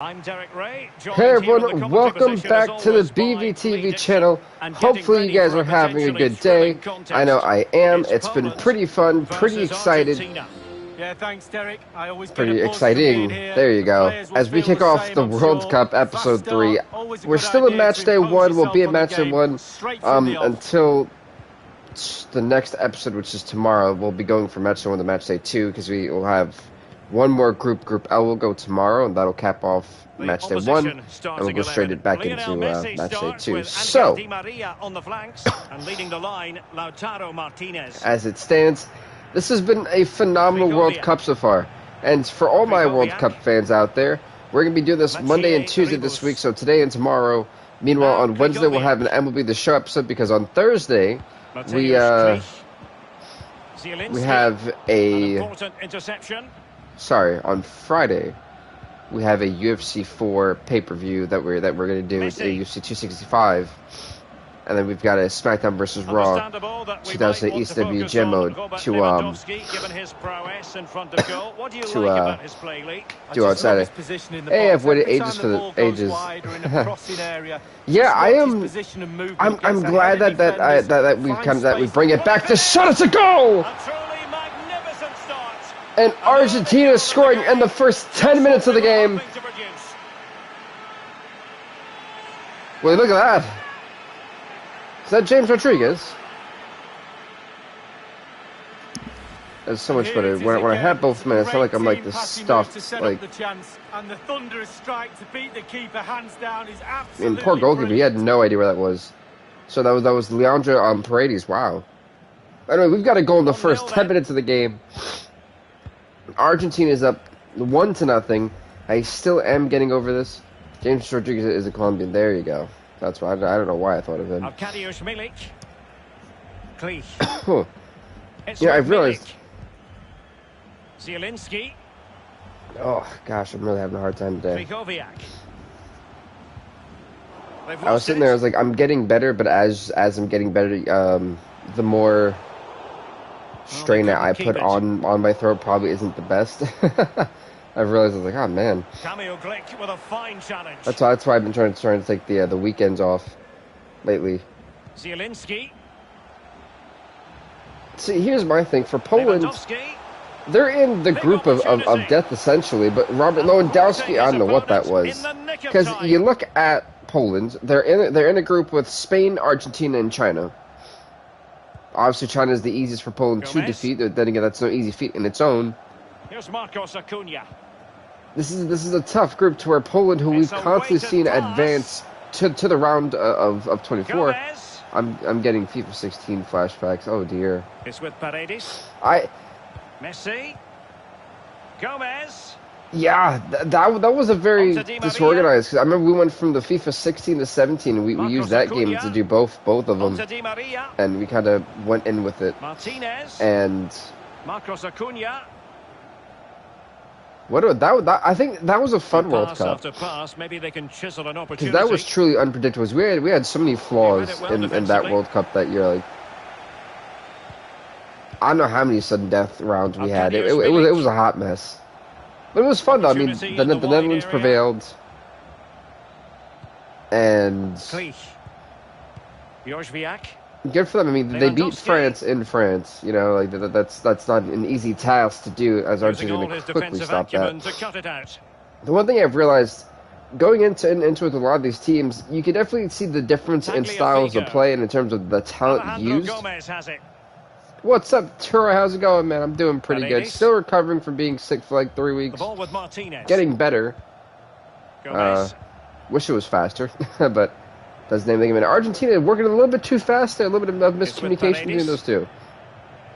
I'm Derek Ray. Hey everyone, welcome back to the BVTV channel. Hopefully you guys are having a good day. I know I am. It's been pretty fun, pretty excited. Yeah, thanks, Derek. I always pretty exciting. There you go. As we kick off the World Cup Episode 3, we're still in Match Day 1. We'll be at Match Day 1 until the next episode, which is tomorrow. We'll be going from Match Day 1 to Match Day 2 because we will have one more group. Group L will go tomorrow, and that'll cap off Match Day 1, and we'll go straight back into Match Day 2. So, as it stands, this has been a phenomenal World Cup so far. And for all my World Cup fans out there, we're going to be doing this Monday and Tuesday this week, so today and tomorrow. Meanwhile, on Wednesday, we'll have an MLB The Show episode, because on Thursday, we have a... Sorry, on Friday, we have a UFC 4 pay-per-view that we're going to do, a UFC 265, and then we've got a SmackDown vs. Raw 2008 ECW Gym mode to do on Saturday. Hey, I've waited ages for the ages. Yeah, I am. I'm glad that we bring it back. The shot is a goal. And Argentina scoring in the first 10 minutes of the game. Well, look at that. Is that James Rodriguez? That's so much better. When I have both men, I feel like I'm like the stuffed, like... And poor goalkeeper, he had no idea where that was. So that was Leandro Paredes, wow. Anyway, we've got a goal in the first 10 minutes of the game. Argentina is up 1-0. I still am getting over this. James Rodriguez is a Colombian. There you go. That's why I don't know why I thought of him. Yeah, I've realized. Oh gosh, I'm really having a hard time today. I was sitting there. I was like, I'm getting better, but as I'm getting better, the more strain that I put on my throat probably isn't the best. I realized, I was like, oh man. That's why I've been trying to take the weekends off lately. See, here's my thing for Poland. They're in the group of death essentially, but Robert Lewandowski, I don't know what that was. Because you look at Poland, they're in a group with Spain, Argentina, and China. Obviously, China is the easiest for Poland to defeat. Then again, that's no easy feat in its own. Here's Marcos Acuna. This is a tough group to where Poland, who we've constantly seen advance to the round of 24. I'm getting FIFA 16 flashbacks. Oh dear. It's with Paredes. Messi. Gomez. Yeah, that was a very disorganized. Cause I remember we went from the FIFA 16 to 17, and we used that game to do both of them, and we kind of went in with it. And Marcos Acuna. I think that was a fun World Cup. Because that was truly unpredictable. We had so many flaws in that World Cup that year. Like, I don't know how many sudden death rounds we had. It was a hot mess. But it was fun though. I mean, the Netherlands prevailed. And good for them. I mean, they beat France in France. You know, like that's not an easy task to do, as Argentina quickly stopped that. The one thing I've realized going into with a lot of these teams, you can definitely see the difference in styles of play and in terms of the talent used. What's up, Tura? How's it going, man? I'm doing pretty good. Still recovering from being sick for like 3 weeks. Getting better. Wish it was faster, but doesn't name anything. Argentina working a little bit too fast there. A little bit of miscommunication between those two.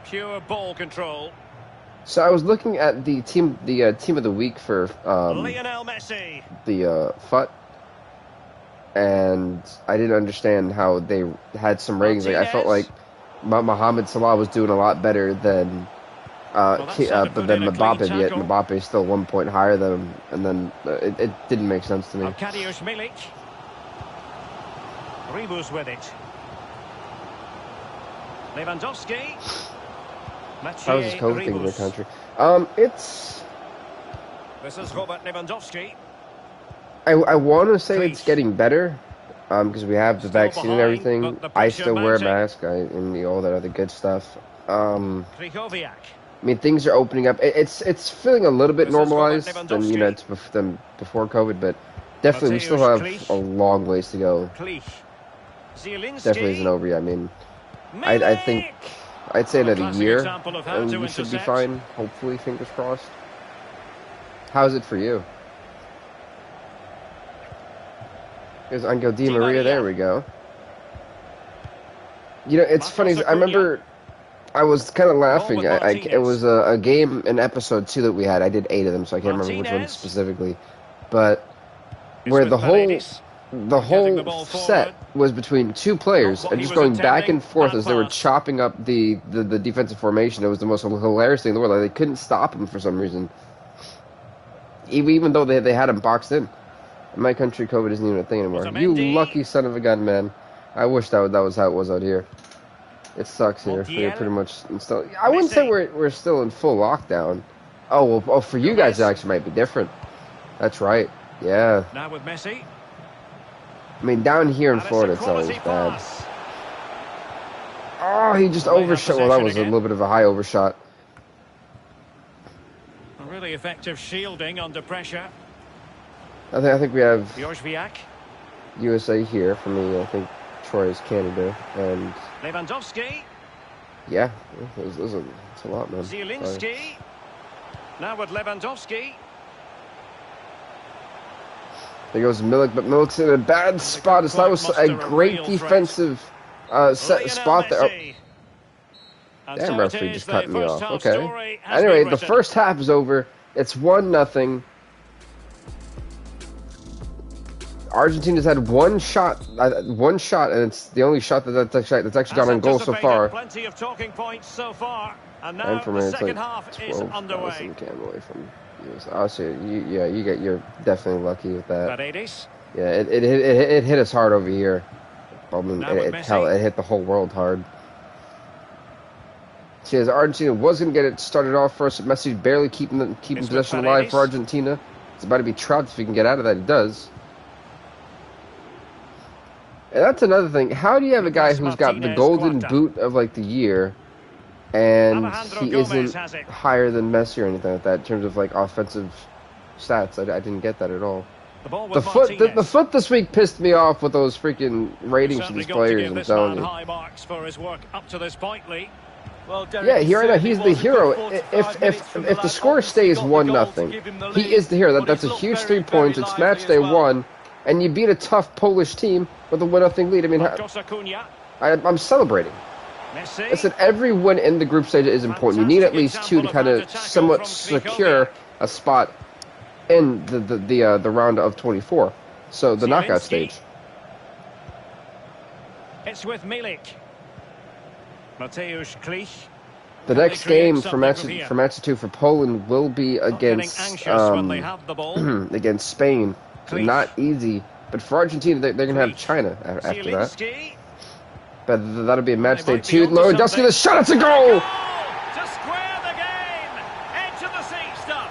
Pure ball control. So I was looking at the team of the week for Lionel Messi. The FUT, and I didn't understand how they had some ratings. Like, I felt like Mohamed Salah was doing a lot better than Mbappe, yet Mbappe is still 1 point higher than him, and then it didn't make sense to me. Ribus with it. Lewandowski. How is this COVID thing in the country? This is Robert Lewandowski. I want to say it's getting better, because we have the vaccine and everything. I still wear a mask, and all that other good stuff. I mean, things are opening up. It's feeling a little bit normalized than than before COVID, but definitely we still have a long ways to go. Definitely isn't over yet. I mean, I think I'd say another year, and we should be fine. Hopefully, fingers crossed. How's it for you? Here's Angel Di Maria. There we go. You know, it's funny. I remember I was kind of laughing. It was a game in episode 2 that we had. I did 8 of them, so I can't remember which one specifically. But where the whole set was between 2 players and just going back and forth as they were chopping up the defensive formation. It was the most hilarious thing in the world. Like, they couldn't stop him for some reason, even though they had him boxed in. In my country, COVID isn't even a thing anymore. You lucky son of a gun, man. I wish that was how it was out here. It sucks here. We're pretty much still. I wouldn't say we're still in full lockdown. Oh well. Oh, for you guys, it actually might be different. That's right. Yeah. Now with Messi. I mean, down here in Florida, it's always bad. Oh, he just overshot. Well, that was a little bit of a high overshot. A really effective shielding under pressure. I think we have Jožviak. USA here for me. I think Troy is Canada, and Lewandowski. Yeah, it's a lot, man. Zielinski. Now with Lewandowski. There goes Milik, but Milik's in a bad spot. That was a great defensive spot there. Oh. Damn, referee just cut me off. Okay. Anyway, the first half is over. It's 1-0. Argentina's had one shot, and it's the only shot that's actually gone on goal so far. Plenty of talking points so far, and now and for me, the it's second like half is underway. Away from you're definitely lucky with that. Paredes. Yeah, it hit us hard over here. I mean, it hit the whole world hard. See, as Argentina was going to get it started off first, Messi barely keeping possession alive for Argentina. It's about to be trapped if he can get out of that. It does. And that's another thing. How do you have a guy who's got the golden boot of like the year, and he isn't higher than Messi or anything like that in terms of like offensive stats? I didn't get that at all. The foot this week pissed me off with those freaking ratings for these players. I'm telling you. High marks for his work up to this point, Lee. Well, Derek, yeah, here right now he's the hero. If the score stays 1-0, he is the hero. That's a huge 3 points. It's match day 1. And you beat a tough Polish team with a 1-0 lead. I mean, I'm celebrating. I said every win in the group stage is important. You need at least 2 to kind of somewhat secure a spot in the round of 24. So the knockout stage. It's with Milik. Mateusz Klich. The next game for match 2 for Poland will be against against Spain. So not easy, but for Argentina, they're going to have China after that. But that'll be a match day 2. Lewandowski, the shot, it's a goal! To square the game! Edge of the seat stuff.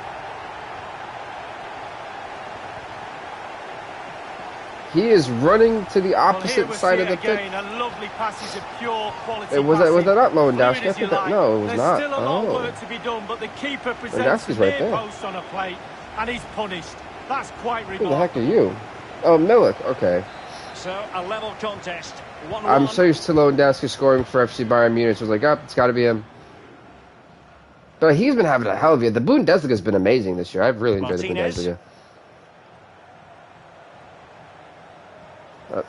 He is running to the opposite side of the pitch. A lovely passage of pure quality. Was that not Lewandowski? I think no, it was not. There's still a lot of work to be done, but the keeper presents the near post on a plate, and he's punished. That's quite remarkable. Who the heck are you? Oh, Milik. Okay. So a level contest. 1-1. I'm so used to Lewandowski scoring for FC Bayern Munich. So I was like, it's got to be him. But he's been having a hell of a year. The Bundesliga's been amazing this year. I've really enjoyed the Bundesliga.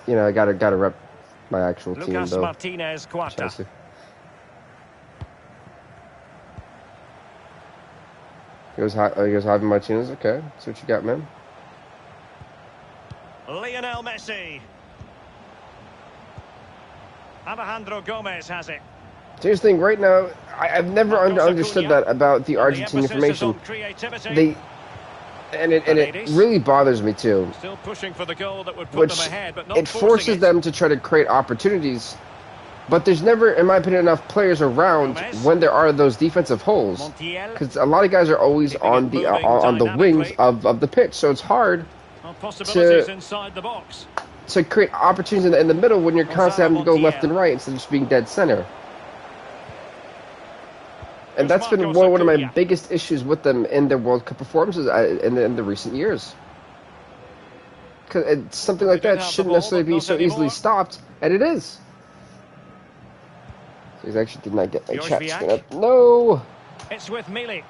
I gotta rep my actual team though. Martinez Quarta. Chelsea. He goes Javi Martinez. Okay, that's what you got, man. Lionel Messi. Alejandro Gomez has it. Here's the thing, right now, I've never understood that about the Argentine formation. It really bothers me too. Still pushing for the goal that would put them ahead, but not it forces them to try to create opportunities. But there's never, in my opinion, enough players around when there are those defensive holes, because a lot of guys are always on the wings of the pitch, so it's hard Well, possibilities inside the box. To create opportunities in the middle when you're constantly having to go left and right instead of just being dead center. And that's been one of my biggest issues with them in their World Cup performances in the recent years. Because something like that shouldn't necessarily be so easily stopped, and it is. He actually did not get my chat screen up. No! It's with Milik.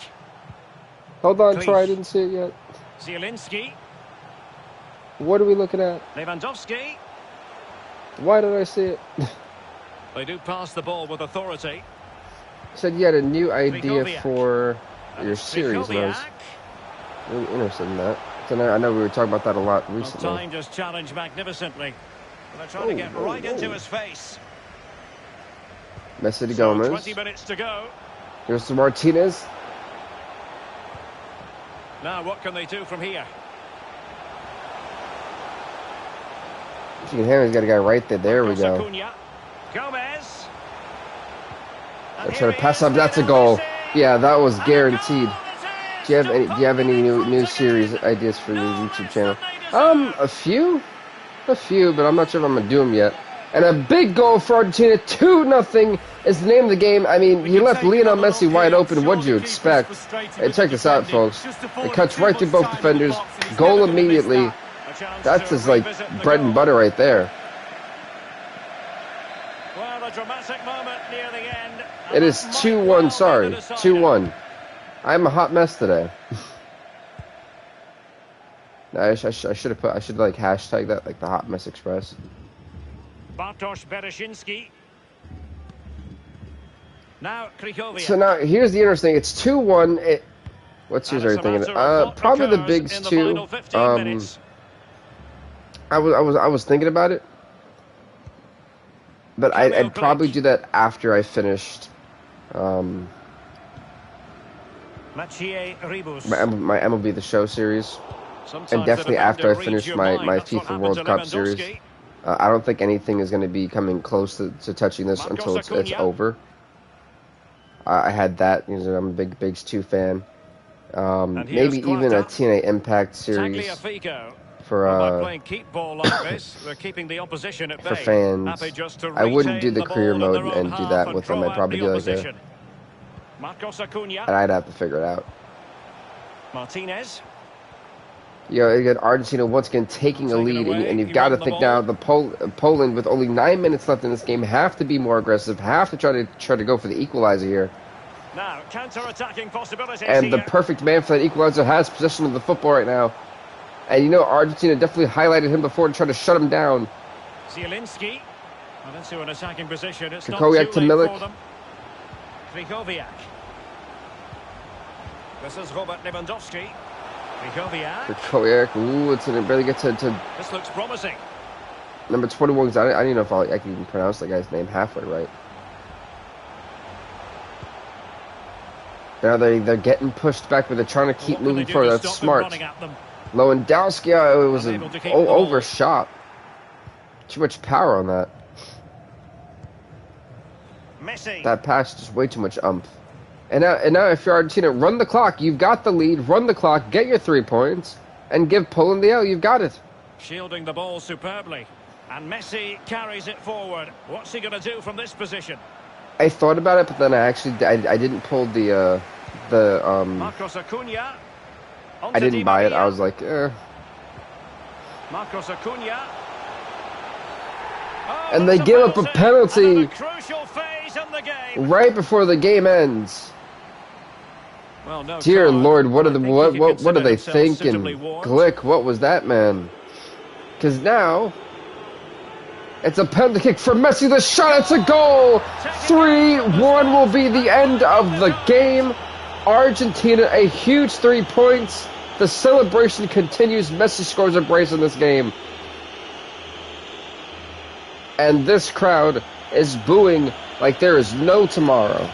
Hold on, Troy, I didn't see it yet. Zielinski. What are we looking at? Lewandowski. Why did I see it? They do pass the ball with authority. Said you had a new idea for your series, and I was really interested in that. So I know we were talking about that a lot recently. Time just challenged magnificently. They're trying to get right into his face. Messi to Gomez. 20 minutes to go. Here's to Martinez. Now what can they do from here? You can hear he's got a guy right there. There we go. Gomez. I'm trying to pass up. That's a goal. Yeah, that was guaranteed. Do you have any new series ideas for your YouTube channel? A few, but I'm not sure if I'm gonna do them yet. And a big goal for Argentina, 2-0 is the name of the game. I mean, he left Lionel Messi wide open. What'd you expect? Hey, check this out, folks. It cuts right through both defenders. Goal immediately. That's his, like, bread and butter right there. Well, a dramatic moment near the end. It is 2-1, sorry. 2-1. I'm a hot mess today. I should like hashtag that, like the Hot Mess Express. Bartosz Bereszyński. Now Krychowiak. So now here's the interesting. It's 2-1. What series are you thinking? Probably the Bigs 2. I was thinking about it, but I'd probably do that after I finished my MLB The Show series, and definitely after I finish my FIFA World Cup series. I don't think anything is going to be coming close to touching this until it's over. I had that. You know, I'm a big Bigs 2 fan. Maybe even a TNA Impact series for for fans. I wouldn't do the career mode and do that with them. I'd probably do like a... And I'd have to figure it out. Martinez. You know, again, Argentina once again taking a lead, and you've got to think now the Poland with only 9 minutes left in this game have to be more aggressive, have to try to go for the equalizer here. Now counter-attacking possibilities. And the perfect man for that equalizer has possession of the football right now, and you know Argentina definitely highlighted him before to try to shut him down. Zielinski. Well, into an attacking position. It's Krychowiak to Milik. Krychowiak. This is Robert Lewandowski. Krychowiak. Ooh, it's gonna barely get to. This looks promising. Number 21. I don't even know if I can even pronounce that guy's name halfway right. Now they're getting pushed back, but they're trying to keep moving forward. That's smart. Lewandowski, it was an overshot. Too much power on that. Messi. That pass just way too much umph. And now if you're Argentina, run the clock. You've got the lead. Run the clock. Get your 3 points. And give Poland the L. You've got it. Shielding the ball superbly. And Messi carries it forward. What's he going to do from this position? I thought about it, but then I didn't pull the Marcos Acuna. I didn't buy it. I was like, Marcos Acuna. Oh, and they give up a penalty crucial phase in the game. Right before the game ends. Well, no Dear card. Lord, what are they thinking? Glick, what was that, man? Because now it's a penalty kick for Messi. The shot, it's a goal. 3-1 will be the end of the game. Argentina, a huge 3 points. The celebration continues. Messi scores a brace in this game. And this crowd is booing like there is no tomorrow.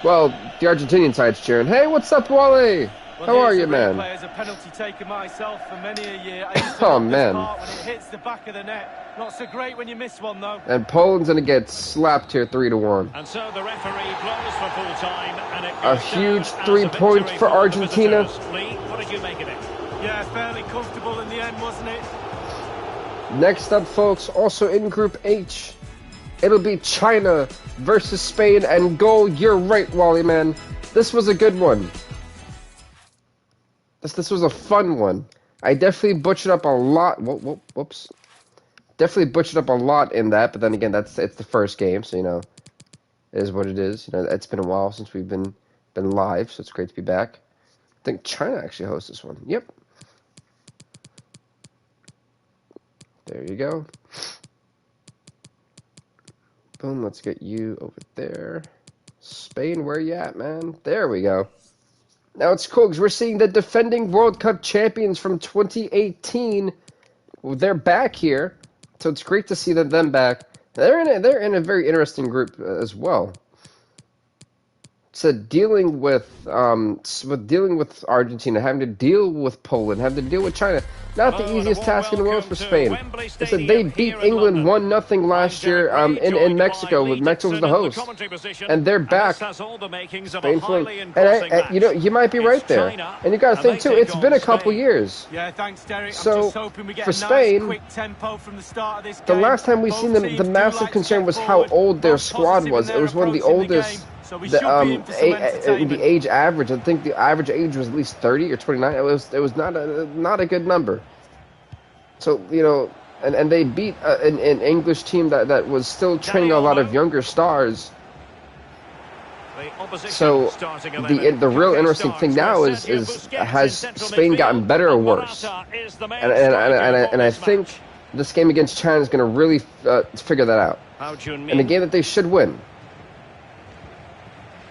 Well, the Argentinian side's cheering. Hey, what's up, Wally? How are you, man? As a penalty taker myself for many a year. Oh, man. When it hits the back of the net. Not so great when you miss one, though. And Poland's going to get slapped here 3-1. And so the referee blows for full time, and it a huge 3 points for Argentina. What did you make of it? Yeah, fairly comfortable in the end, wasn't it? Next up, folks, also in Group H, it'll be China versus Spain and goal. You're right, Wally, man. This was a good one. This was a fun one. I definitely butchered up a lot. Whoops. Definitely butchered up a lot in that, but then again, it's the first game, so, you know, it is what it is. You know, it's been a while since we've been live, so it's great to be back. I think China actually hosts this one. Yep. There you go. Boom, let's get you over there. Spain, where you at, man? There we go. Now it's cool because we're seeing the defending World Cup champions from 2018. Well, they're back here, so it's great to see them back. They're in a very interesting group as well. So dealing with Argentina, having to deal with Poland, having to deal with China, not the easiest task in the world for Spain. They said they beat England 1-0 last year in Mexico. Mexico was the host, and they're back. Spain, and you know, you might be right there, and you got to think too. It's been a couple years. Yeah, thanks, Derek. So for Spain, the last time we seen them, the massive concern was how old their squad was. It was one of the oldest. The age average, I think the average age was at least 30 or 29. It was not a good number. So, you know, and they beat an English team that was still training a lot of younger stars. So the real interesting thing now is has Spain gotten better or worse? And I think this game against China is going to really figure that out. And a game that they should win.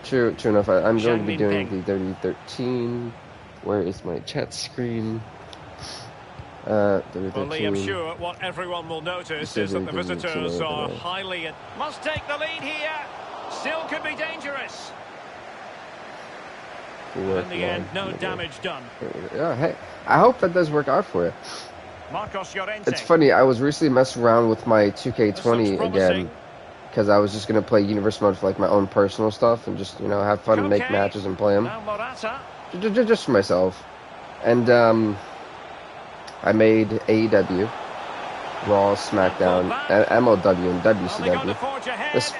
True enough. I'm going to be doing the 3013. Where is my chat screen? 3013. I'm sure what everyone will notice is that the visitors are highly... Must take the lead here. Still could be dangerous. In the end, no damage done. Yeah, hey, I hope that does work out for you. Marcos Llorente. It's funny, I was recently messing around with my 2K20 again. Because I was just going to play Universe Mode for like my own personal stuff and just, you know, have fun and make matches and play them. Just for myself. And I made AEW, Raw, SmackDown, and MLW and WCW. This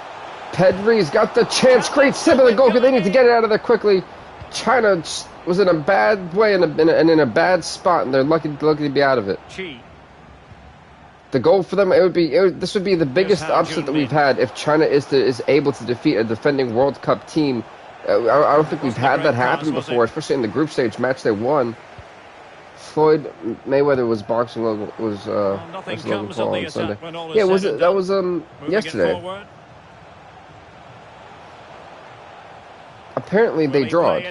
Pedri's got the chance. Great sip of the goal. They need to get it out of there quickly. China was in a bad way and in a bad spot, and they're lucky to be out of it. The goal for them, this would be the biggest upset that we've had if China is able to defeat a defending World Cup team. I don't think we've had that happen before, especially in the group stage match they won. Floyd Mayweather was boxing Logan Paul on Sunday. Yeah, that was yesterday. Apparently they drawed.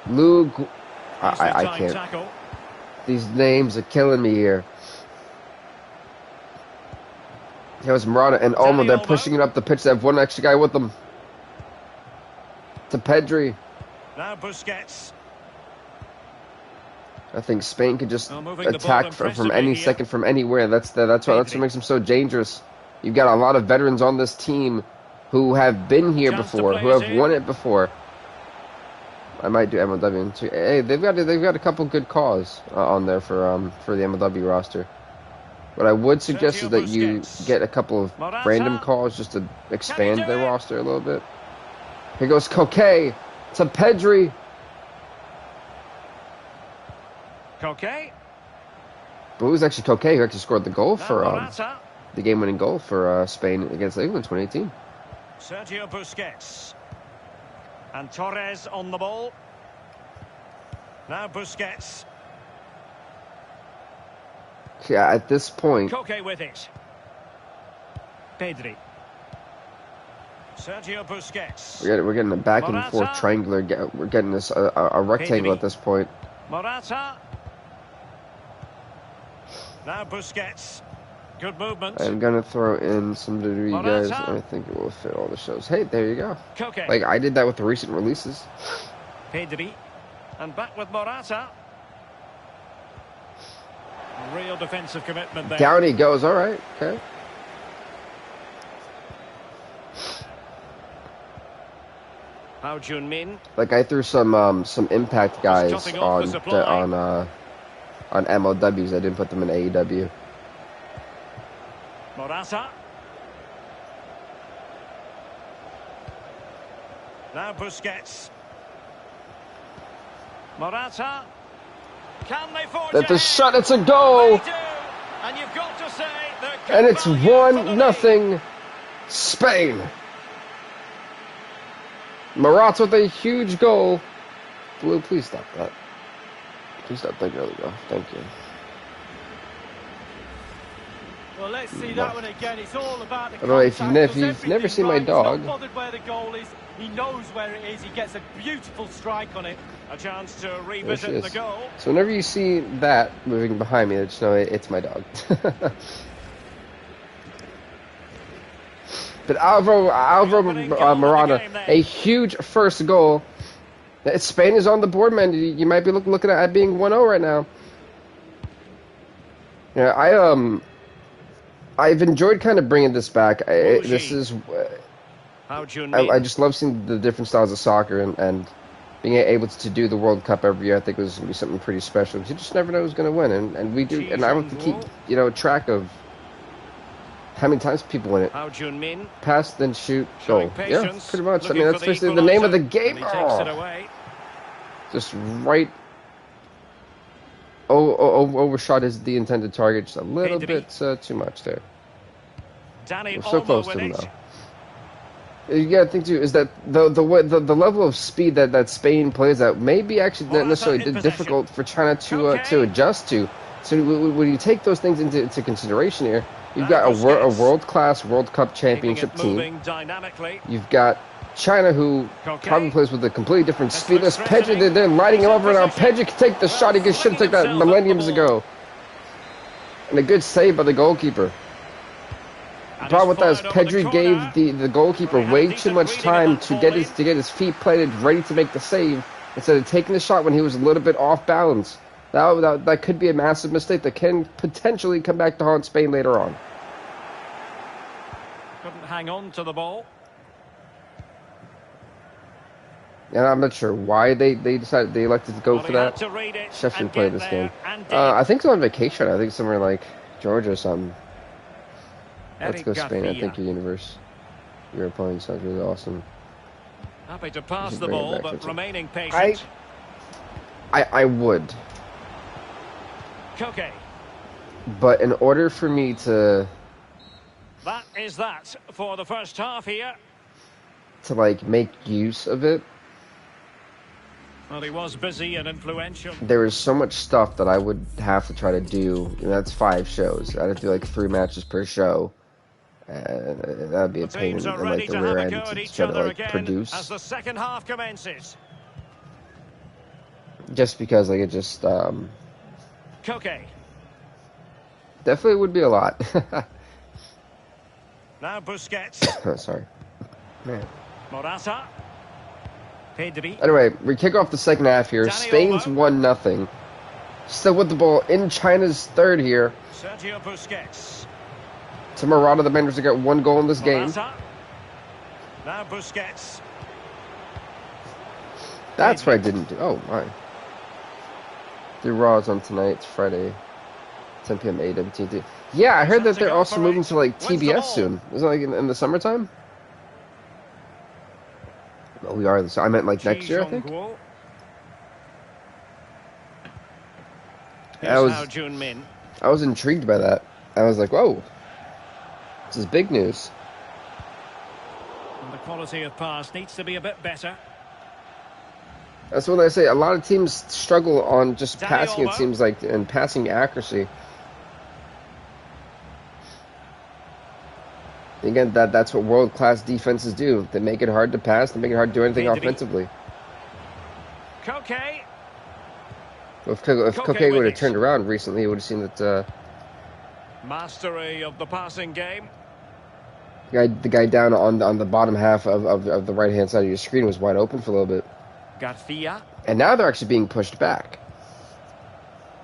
Luke, I can't. These names are killing me here. Here's Morata and Olmo. They're pushing it up the pitch. They have one extra guy with them. To Pedri. Now Busquets. I think Spain could just attack from any second, from anywhere. That's what makes them so dangerous. You've got a lot of veterans on this team who have been here before, who have won it before. I might do MLW too. Hey, they've got a couple good calls on there for the MLW roster. What I would suggest is that you get a couple of random calls just to expand their roster a little bit. Here goes Koke to Pedri. Koke. But it was actually Koke who actually scored the goal for the game-winning goal for Spain against England 2018. Sergio Busquets. And Torres on the ball. Now Busquets. Yeah, at this point. Koke with it. Pedri. Sergio Busquets. We're getting a back and forth triangular. We're getting this a rectangle at this point. Morata. Now Busquets. Good movement. I'm gonna throw in some to you guys. I think it will fit all the shows. Hey, there you go. Koke. Like I did that with the recent releases. Pedri. And back with Morata. Real defensive commitment there. Down he goes. All right. Okay. How Jun-min. Like I threw some impact guys on MLWs. I didn't put them in AEW. Morata. Now Busquets. Morata. Can they forge That's a shot. It's a goal. And you've got to say and it's 1-0 Spain. Morata with a huge goal. Blue, please stop that. Please stop. There you go. Thank you. Well, let's see that one again. It's all about the By the way, if you've never seen my dog, he's not bothered where the goal is. He knows where it is. He gets a beautiful strike on it. A chance to revisit the goal. So whenever you see that moving behind me, just know it's my dog. But Alvaro Morata, a huge first goal. Spain is on the board, man. You might be looking at being 1-0 right now. Yeah, I've enjoyed kind of bringing this back. I just love seeing the different styles of soccer and being able to do the World Cup every year. I think it was going to be something pretty special. You just never know who's going to win, and we do. And I want to keep track of how many times people win it. Pass, then shoot, goal. Yeah, pretty much. I mean, that's basically the name of the game. Just right. Overshot the intended target just a little bit too much there. We're so close to him, though. You gotta think too is that the level of speed that Spain plays at may be actually not necessarily difficult for China to adjust to. So when you take those things into consideration here, you've got a world-class World Cup championship team. You've got China, who probably plays with a completely different speed. This Pedri, they're lighting him over now. Pedri can take the shot. He should have taken that millenniums ago. And a good save by the goalkeeper. The problem with that is Pedri gave the goalkeeper way too much time to get his feet planted, ready to make the save, instead of taking the shot when he was a little bit off balance. That could be a massive mistake that can potentially come back to haunt Spain later on. Couldn't hang on to the ball. And I'm not sure why they decided they elected to go for that. Chef should play this game. I think they're on vacation. I think somewhere like Georgia or something. Let's go Spain. I think your opponent sounds really awesome. Happy to pass the ball, but remaining patient. I would. Koke. But in order for me to... That is that for the first half here. To, make use of it. Well, he was busy and influential. There is so much stuff that I would have to try to do. That's 5 shows. I'd have to do 3 matches per show. That would be a pain in the rear end to try to produce. As the second half commences. Just because it just Koke. Definitely would be a lot. Now Busquets. Oh, sorry. Man. Morata. Pedri. Anyway, we kick off the second half here. Spain's 1-0. Still with the ball in China's third here. Sergio Busquets. To Morata, the Benders have got 1 goal in this game. Now Busquets. That's what I didn't do. Oh, my. The Raw's on tonight. It's Friday. 10 p.m. AWTV. Yeah, I heard that they're also moving to TBS soon. Is it in the summertime? No, we are. I meant next year, I think. I was intrigued by that. I was like, whoa. This is big news. And the quality of pass needs to be a bit better. That's what I say. A lot of teams struggle on just passing, it seems like, and passing accuracy. Again, that's what world-class defenses do. They make it hard to pass. They make it hard to do anything offensively. Koke. If Koke would have turned around recently, he would have seen that Mastery of the passing game. The guy down on the bottom half of the right-hand side of your screen was wide open for a little bit. Garcia. And now they're actually being pushed back.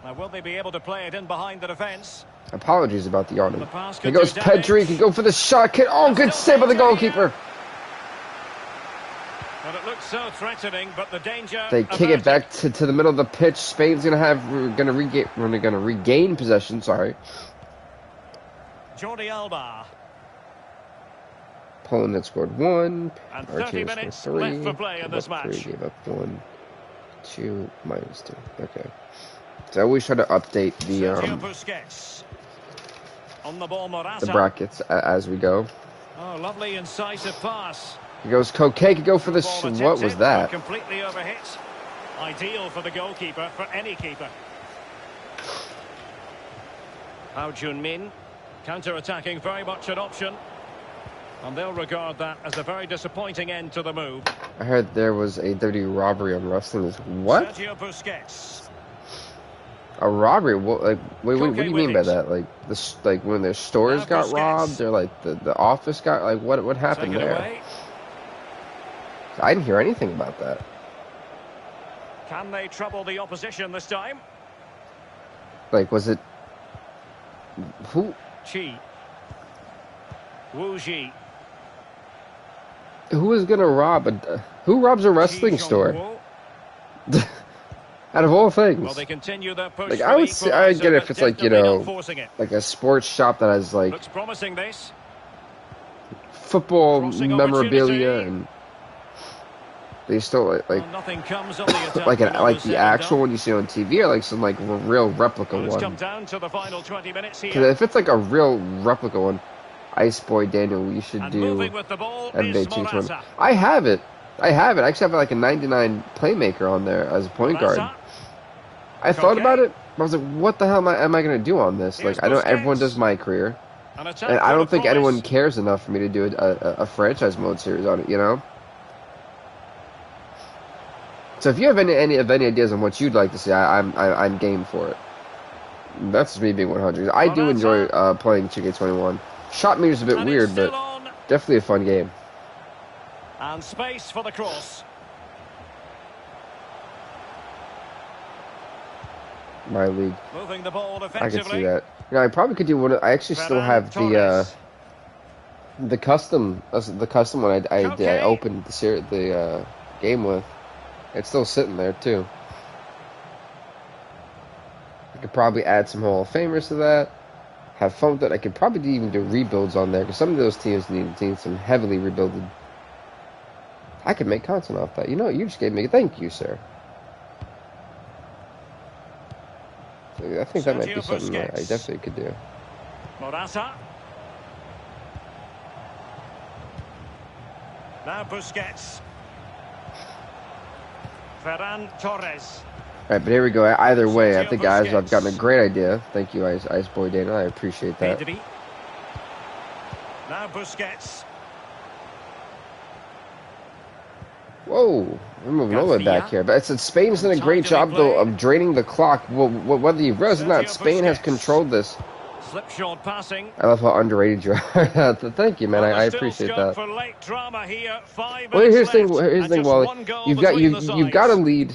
Now, will they be able to play it in behind the defence? Apologies about the yarding. Here goes Pedri. He can go for the shot. Oh, good save by the goalkeeper. Well, it looks so threatening, but the danger. They kick it back to the middle of the pitch. Spain's gonna regain possession. Sorry. Jordi Alba. Poland had scored 1. And 30 minutes left for play in this match. 3, gave up 1, 2, -2. Okay. So I always try to update the on the ball, Morata. The brackets as we go. Oh, lovely incisive pass. He goes Koke, could go for the what was that? Completely overhit. Ideal for the goalkeeper, for any keeper. How Jun-min, counter-attacking, very much an option. And they'll regard that as a very disappointing end to the move. I heard there was a dirty robbery on wrestling. What? Sergio Busquets. A robbery? What? Like, wait, what do you mean by that? Like like when their stores got robbed, or like the office got like what happened there? I didn't hear anything about that. Can they trouble the opposition this time? Like, was it who? Chi. Wu Ji. Who is gonna rob who robs a wrestling store? Out of all things. Well, they continue their push. Like, I get it if it's like, you know, like a sports shop that has like looks promising, this football memorabilia, and they still like nothing comes on the like the actual one you see on TV, or like some like real replica one. Come down to the final 20 minutes here. Because if it's like a real replica one, Ice Boy Daniel, you should do NBA 220. I have it. I actually have like a 99 playmaker on there as a point guard. I thought about it. I was like, what the hell am I going to do on this? Like, I know everyone does my career, and I don't think anyone cares enough for me to do a franchise mode series on it, you know? So if you have any ideas on what you'd like to see, I'm game for it. That's just me being 100. I do enjoy playing 2K21. Shot meter's a bit weird, but definitely a fun game. And space for the cross. My league. Moving the ball I can see that. You know, I probably could do one. I actually still have the custom one I opened the game with. It's still sitting there too. I could probably add some Hall of Famers to that. Have fun with it. I could probably even do rebuilds on there, because some of those teams need some heavily rebuilded. I could make content off that. You know, you just gave me a thank you, sir. So I think that might be something that I definitely could do. Morata. Now Busquets. Ferran Torres. Alright, but here we go. Either way, I think, guys, I've gotten a great idea. Thank you, Ice Boy Dana. I appreciate that. Pedri. Now Busquets. Whoa, we're moving all the way back here. But it's Spain's done a great job, though, of draining the clock. Well, whether you realize or not, Spain has controlled this. Slipshod passing. I love how underrated you are. Thank you, man. I appreciate that. Well, here's the thing, Wally. You've got a lead.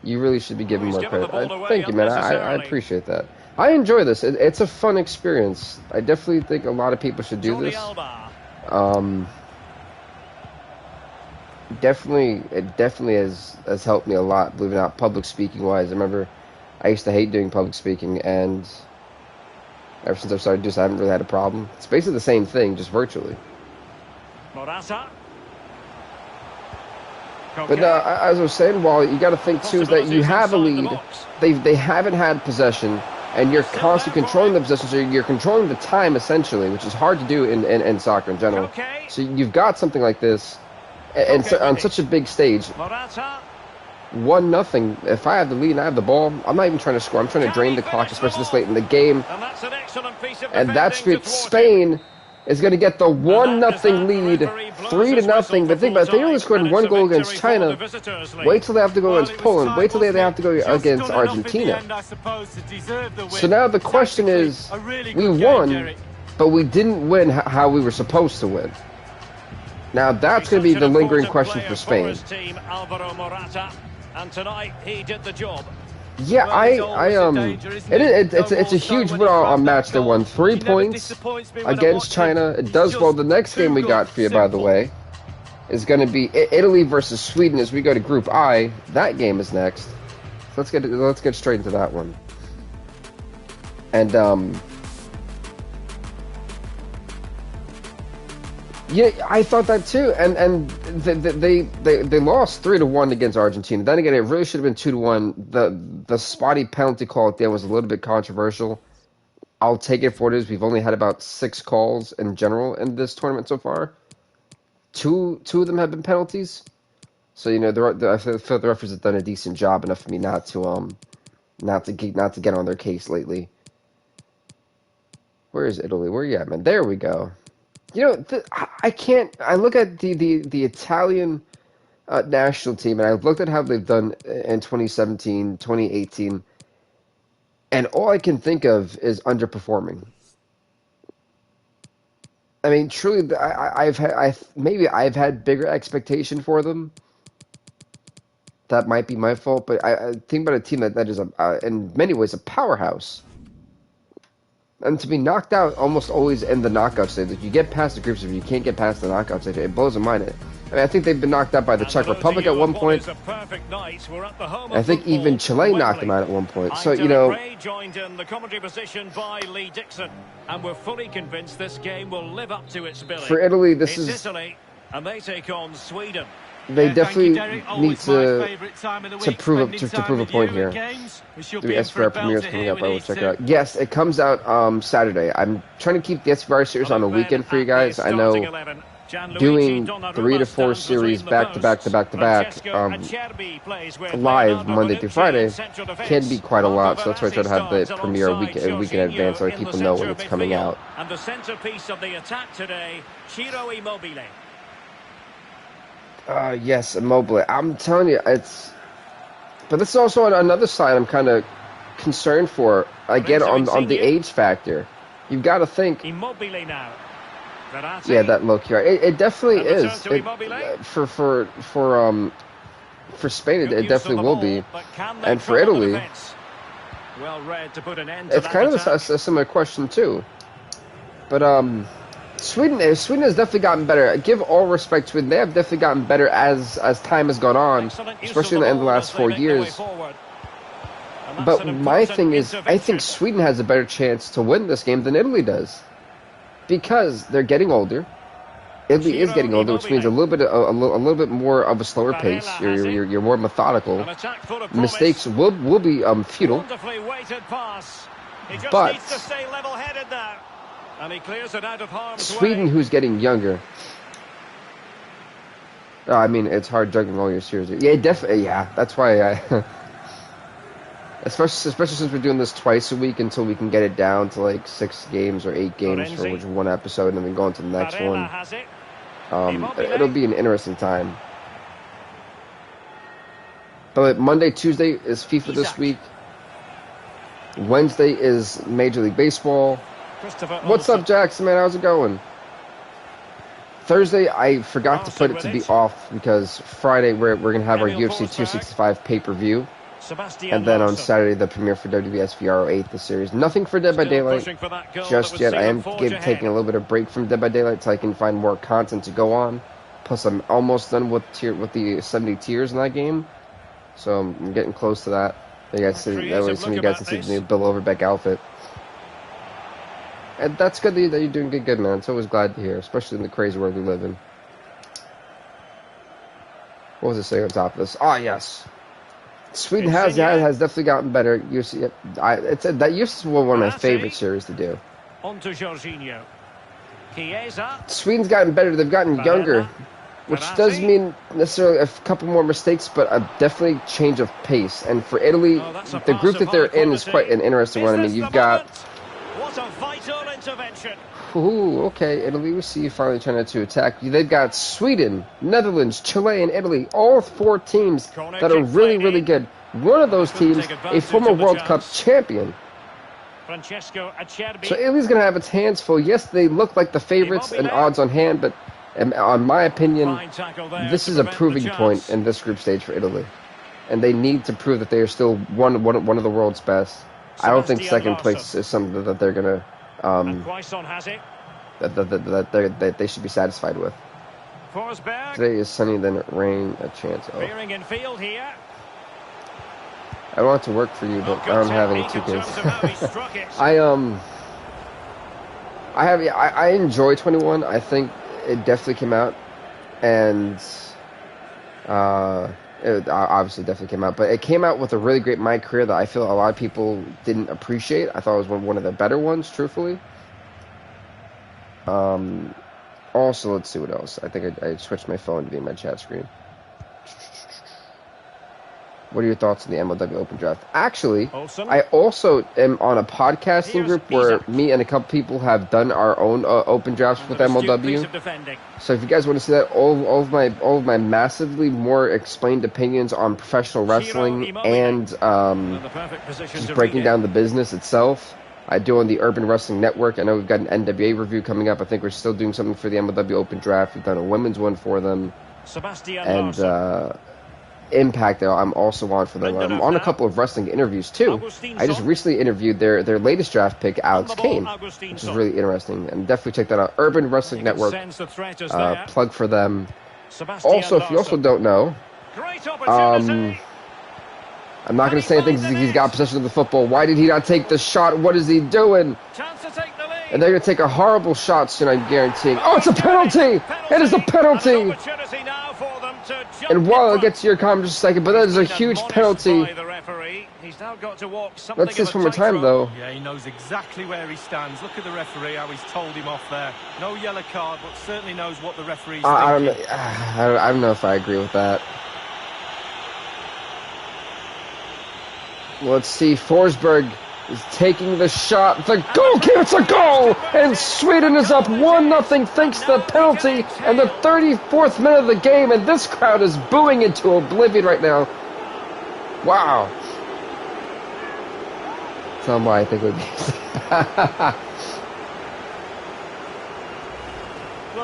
You really should be giving more credit. Thank you, man. I appreciate that. I enjoy this. It's a fun experience. I definitely think a lot of people should do this. It definitely has helped me a lot, believe it or not, public speaking wise. I remember I used to hate doing public speaking, and ever since I've started doing this, I haven't really had a problem. It's basically the same thing, just virtually. Morata. But as I was saying, Wally, you got to think too is that you have a lead. They haven't had possession, and you're constantly controlling the possession. So you're controlling the time essentially, which is hard to do in soccer in general. So you've got something like this, and so, on such a big stage. 1-0. If I have the lead and I have the ball, I'm not even trying to score. I'm trying to drain the clock, especially this late in the game. And that's with Spain is going to get the 1-0 lead, 3-0. But think about it, they only scored 1 goal against China. Wait till they have to go against Poland. Wait till they have to go against Argentina. So now the question is, we won, but we didn't win how we were supposed to win. Now that's going to be the lingering question for Spain. And tonight he did the job. Yeah, it's a huge win on match. They won 3 points against China. It does well. The next game we got for you, by the way, is going to be Italy versus Sweden as we go to Group I. That game is next. So let's get straight into that one. And yeah, I thought that too, and they lost 3-1 against Argentina. Then again, it really should have been 2-1. The spotty penalty call at the end was a little bit controversial. I'll take it for what it is. We've only had about 6 calls in general in this tournament so far. Two of them have been penalties, so you know I feel the referees have done a decent job enough for me not to get on their case lately. Where is Italy? Where are you at, man? There we go. You know, I look at the Italian national team, and I've looked at how they've done in 2017, 2018, and all I can think of is underperforming. I mean, truly, I've had bigger expectation for them. That might be my fault, but I think about a team that is in many ways a powerhouse. And to be knocked out almost always in the knockout stage. If you get past the groups, if you can't get past the knockout stage, it blows my mind. I mean, I think they've been knocked out by the Czech Republic at one point. I think even Chile knocked them out at one point. So, you know, joined in the commentary position by Lee Dixon, and we're fully convinced this game will live up to its billing. For Italy, this is Italy, and they take on Sweden. They definitely need to prove a point here. The SVR premiere is coming up. I will check it out. Yes, it comes out Saturday. I'm trying to keep the SVR series on a weekend for you guys. I know doing 3 to 4 series back to back live Monday through Friday can be quite a lot. So that's why I try to have the premiere a week in advance so that people know when it's coming out. And the centerpiece of the attack today, Ciro Immobile. Yes, Immobile. I'm telling you, but this is also on another side I'm kind of concerned for. Again, on the age factor. You've got to think. Immobile now. Yeah, that look here. It definitely is. For Spain, it definitely will be. And for Italy, it's kind of a similar question too. But Sweden has definitely gotten better. Give all respect to Sweden. They have definitely gotten better as time has gone on, especially in the last 4 years. But my thing is, I think Sweden has a better chance to win this game than Italy does, because they're getting older. Italy is getting older, which means a little bit more of a slower pace. You're more methodical. Mistakes will be futile. But and he clears it out of harm's Sweden, way. who's getting younger. I mean, it's hard juggling all your series. Yeah, definitely. Yeah, that's why especially since we're doing this twice a week until we can get it down to like 6 games or 8 games for which one episode, and then go on to the next one. It'll be an interesting time. But Monday, Tuesday is FIFA this week. Wednesday is Major League Baseball. What's up, Jackson, man? How's it going? Thursday, I forgot to put it to be off because Friday we're going to have our UFC 265 pay-per-view. And then on Saturday, the premiere for WSVR 08, the series. Nothing for Dead by Daylight just yet. I am taking a little bit of break from Dead by Daylight so I can find more content to go on. Plus, I'm almost done with the 70 tiers in that game. So I'm getting close to that. You guys see, that way some of you guys can see the new Bill Overbeck outfit. And that's good that you're doing good, man. It's always glad to hear, especially in the crazy world we live in. What was it saying on top of this? Oh, yes. Sweden has definitely gotten better. That used to be one of my favorite series to do. On to Jorginho. Sweden's gotten better. They've gotten younger, which does mean necessarily a couple more mistakes, but a definitely change of pace. And for Italy, the group that they're in is quite an interesting one. I mean, you've got... What a vital intervention. Ooh, okay, Italy, we see you finally trying to attack you. They've got Sweden, Netherlands, Chile, and Italy, all 4 teams that are really, really good. One of those teams, a former World Cup champion. So Italy's going to have its hands full. Yes, they look like the favorites and odds on hand, but in my opinion, this is a proving point in this group stage for Italy. And they need to prove that they are still one of the world's best. I don't think second place is something that they're going to that they should be satisfied with. Today is sunny, then rain, a chance. Oh. I want it to work for you, but I don't have any 2Ks. I enjoy 21. I think it definitely came out, and it obviously definitely came out, but it came out with a really great My Career that I feel a lot of people didn't appreciate. I thought it was one of the better ones, truthfully. Also, let's see what else. I think I switched my phone to be in my chat screen. What are your thoughts on the MLW Open Draft? Actually, I also am on a podcasting group where me and a couple people have done our own open drafts with MLW. So if you guys want to see that, all of my massively more explained opinions on professional wrestling and just breaking down the business itself, I do on the Urban Wrestling Network. I know we've got an NWA review coming up. I think we're still doing something for the MLW Open Draft. We've done a women's one for them. And Impact, I'm also on for them. I'm on a couple of wrestling interviews too. I just recently interviewed their latest draft pick, Alex Kane, which is really interesting. And definitely check that out. Urban Wrestling Network. Plug for them. Also, if you also don't know, I'm not going to say anything because he's got possession of the football. Why did he not take the shot? What is he doing? And they're going to take a horrible shot soon, I'm guaranteeing. Oh, it's a penalty! It is a penalty! And while I'll get to your comment in just a second, but that is a huge penalty. Let's see this one more time, though. Yeah, he knows exactly where he stands. Look at the referee, how he's told him off there. No yellow card, but certainly knows what the referee's thinking. I don't know if I agree with that. Let's see, Forsberg is taking the shot. The goalkeeper, it's a goal! And Sweden is up 1-0 thanks to the penalty and the 34th minute of the game, and this crowd is booing into oblivion right now. Wow. Tell them why I think it would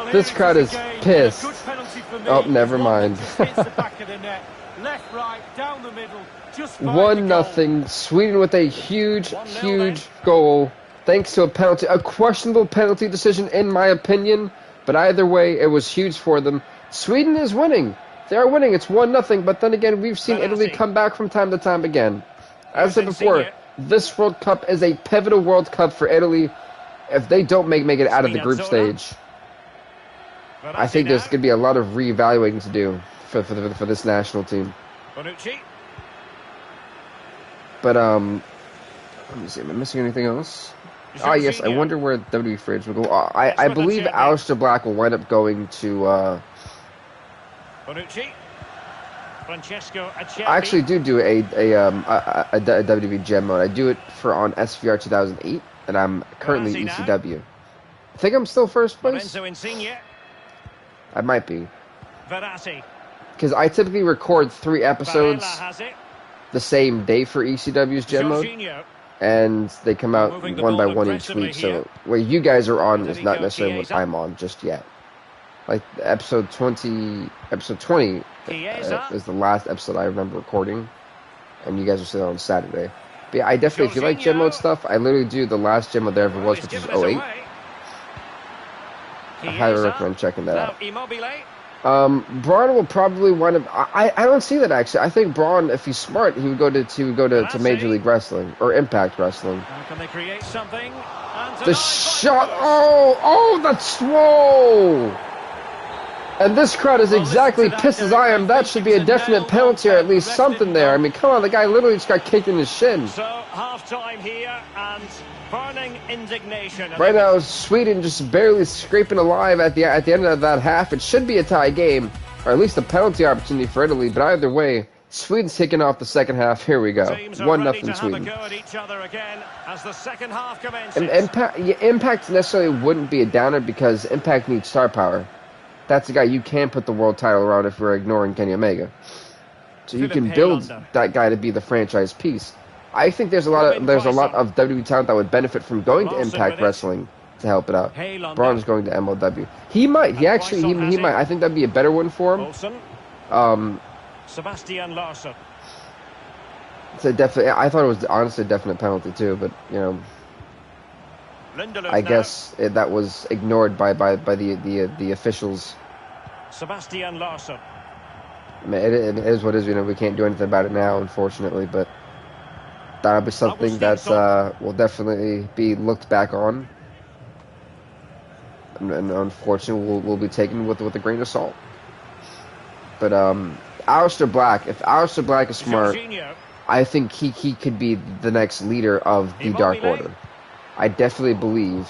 be. This crowd is pissed. Oh, never mind. Left, right, down the middle. 1-0. Sweden with a huge goal, thanks to a penalty, a questionable penalty decision in my opinion, but either way, it was huge for them. Sweden is winning. They are winning. It's 1-0, but then again, we've seen Italy come back from time to time again. As I said before, this World Cup is a pivotal World Cup for Italy. If they don't make it out of the group stage, I think there's going to be a lot of reevaluating to do for this national team. But, let me see, am I missing anything else? Ah, yes, I wonder where WWE Fridge will go. I believe Aleister Black will wind up going to, I actually do a WWE Gem mode. I do it on SVR 2008, and I'm currently ECW. I think I'm still first place? I might be. Because I typically record 3 episodes the same day for ECW's Gem mode, and they come out one by one each week, so where you guys are on is not necessarily what I'm on just yet. Like, episode 20 is the last episode I remember recording, and you guys are still on Saturday. But yeah, I definitely, if you like Gem mode stuff, I literally do the last Gem mode there ever was, which is 08. I highly recommend checking that out. Braun will probably wind up. I don't see that actually. I think Braun, if he's smart, he would go to Major League Wrestling or Impact Wrestling. Can they create something? The shot! Oh, that's whoa! And this crowd is exactly pissed as I am. That should be a definite penalty or at least something there. I mean, come on, the guy literally just got kicked in his shin. So half time here and burning indignation. Right now, Sweden just barely scraping alive at the end of that half. It should be a tie game, or at least a penalty opportunity for Italy. But either way, Sweden's kicking off the second half. Here we go. 1-0 Sweden. Impact necessarily wouldn't be a downer because Impact needs star power. That's a guy you can put the world title around if we're ignoring Kenny Omega. So you can build that guy to be the franchise piece. I think there's a lot of WWE talent that would benefit from going to Impact Wrestling to help it out. Braun's going to MLW. He might. He might. I think that'd be a better one for him. Sebastian Larsson. It's a definite. I thought it was honestly a definite penalty too, but you know, I guess that was ignored by the officials. Sebastian Larsson. I mean, it is what it is. You know, we can't do anything about it now, unfortunately. But that'll be something that will definitely be looked back on, and unfortunately will be taken with a grain of salt. But Aleister Black, if Aleister Black is smart, I think he could be the next leader of the Dark Order. I definitely believe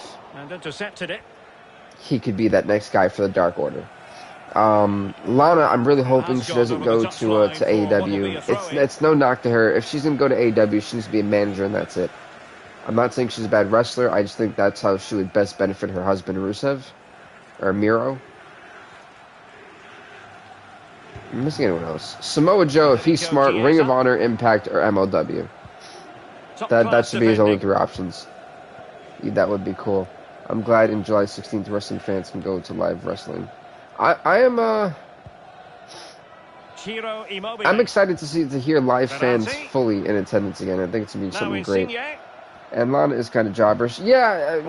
he could be that next guy for the Dark Order. Lana, I'm really hoping she doesn't go to AEW. It's no knock to her. If she's going to go to AEW, she needs to be a manager and that's it. I'm not saying she's a bad wrestler. I just think that's how she would best benefit her husband, Rusev, or Miro. I'm missing anyone else. Samoa Joe, if he's smart, Ring of Honor, Impact, or MLW. That should be his only 3 options. That would be cool. I'm glad in July 16th wrestling fans can go to live wrestling. I'm excited to hear live fans fully in attendance again. I think it's gonna be something great. And Lana is kind of jobberish. Yeah.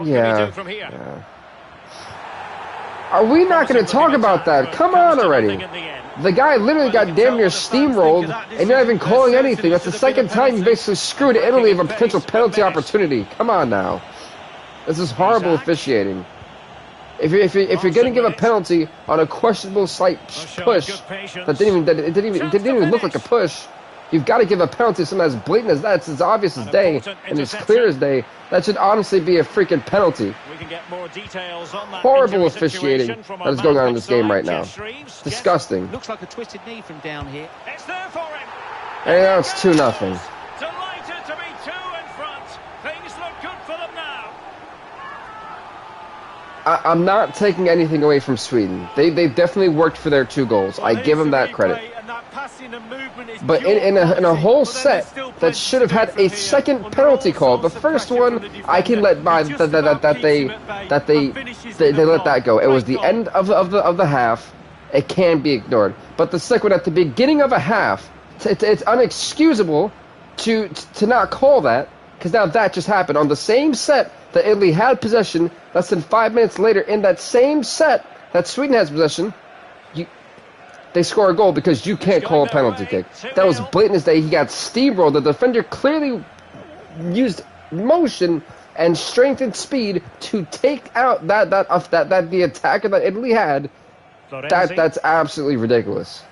Are we not going to talk about that? Come on already. The guy literally got damn near steamrolled, and you're not even calling anything. That's the second time you basically screwed Italy of a potential penalty opportunity. Come on now. This is horrible officiating. If you're going to give a penalty on a questionable slight push that didn't even look like a push, you've got to give a penalty something as blatant as that. It's as obvious as day and as clear as day. That should honestly be a freaking penalty. Horrible officiating that is going on in this game right now. Disgusting. Looks like a twisted knee from down here. It's there for him. And now it's 2-0. Delighted to be 2 in front. Things look good for them now. I'm not taking anything away from Sweden. They definitely worked for their 2 goals. I give them that credit. But in a whole set that should have had a second penalty call. The first one I can let by that they let that go. It was the end of the half. It can be ignored. But the second one at the beginning of a half, it's unexcusable to not call that, because now that just happened on the same set that Italy had possession. Less than 5 minutes later, in that same set that Sweden has possession, they score a goal because you can't call a penalty kick. That was blatant as day. He got steamrolled. The defender clearly used motion and strength and speed to take out that the attacker that Italy had. That's absolutely ridiculous.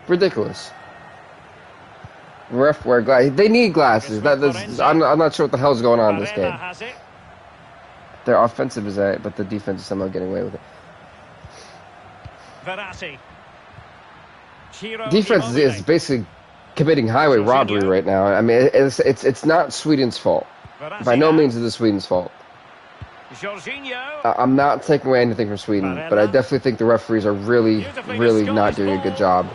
Ridiculous. Ref wear glasses. They need glasses. I'm not sure what the hell's going on in this game. Their offensive is that, but the defense is somehow getting away with it. Defense is basically committing highway robbery right now. I mean, it's not Sweden's fault. By no means is it Sweden's fault. I'm not taking away anything from Sweden, but I definitely think the referees are really not doing a good job.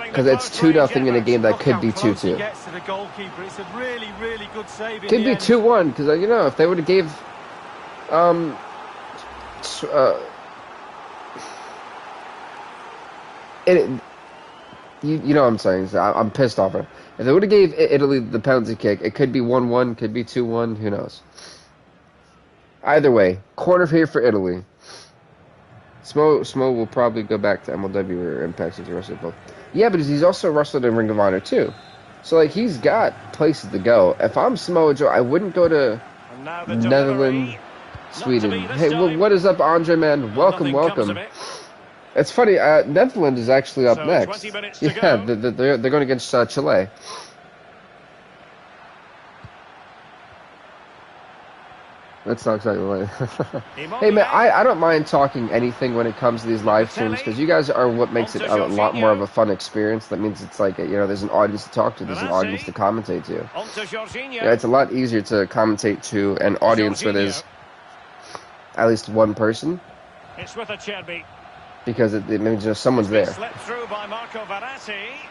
Because it's 2-0 in a game that could be 2-2. Could be 2-1, because if they would have gave you know what I'm saying. So I'm pissed off at it. If they would have gave Italy the penalty kick, it could be 1-1, could be 2-1, who knows. Either way, corner here for Italy. Smo will probably go back to MLW or Impact since he wrestled both. Yeah, but he's also wrestled in Ring of Honor too. So he's got places to go. If I'm Samoa Joe, I wouldn't go to Netherlands, Sweden. Hey, what is up, Andre, man? Welcome. It's funny, Netherlands is actually up next. Yeah, they're going against Chile. That's not exactly right. Hey man, I don't mind talking anything when it comes to these live streams because you guys are what makes it a lot more of a fun experience. That means it's like, you know, there's an audience to talk to, there's an audience to commentate to. Yeah, it's a lot easier to commentate to an audience where there's at least one person. It's with Acerbi. Because it means, you know, someone's there.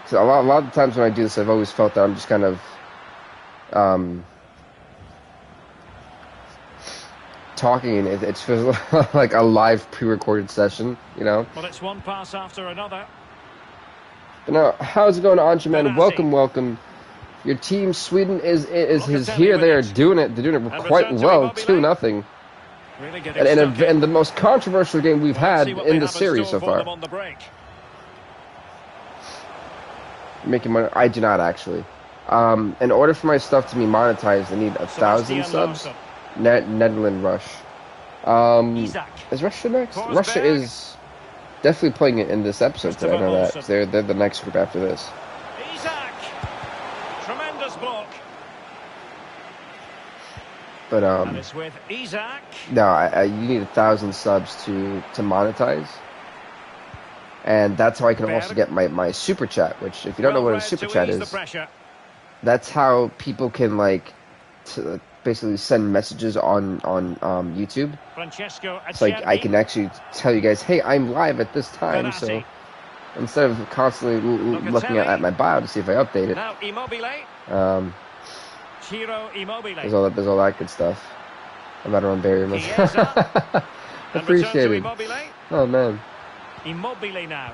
So a lot of times when I do this, I've always felt that I'm just kind of talking, and it feels like a live pre-recorded session, you know. Well, it's one pass after another. But now, how's it going, Anji man? Welcome. Your team, Sweden, is here. They are doing it. They're doing it quite well. 2-0. Really and the most controversial game we've had in the series so far. Making money? I do not actually. In order for my stuff to be monetized, I need 1,000 subs. Netherlands Rush. Is Russia next? Russia is definitely playing it in this episode today. I know that, 'cause they're the next group after this. Tremendous block. But and it's with Isaac. No, you need 1,000 subs to monetize, and that's how I can also get my super chat. Which, if you don't know what a super chat is, that's how people can like basically send messages on YouTube. It's like I can actually tell you guys, hey, I'm live at this time. So instead of constantly looking at my bio to see if I update it, there's all that good stuff. I'm about to run barrier. Appreciate it. Oh man. Immobile now.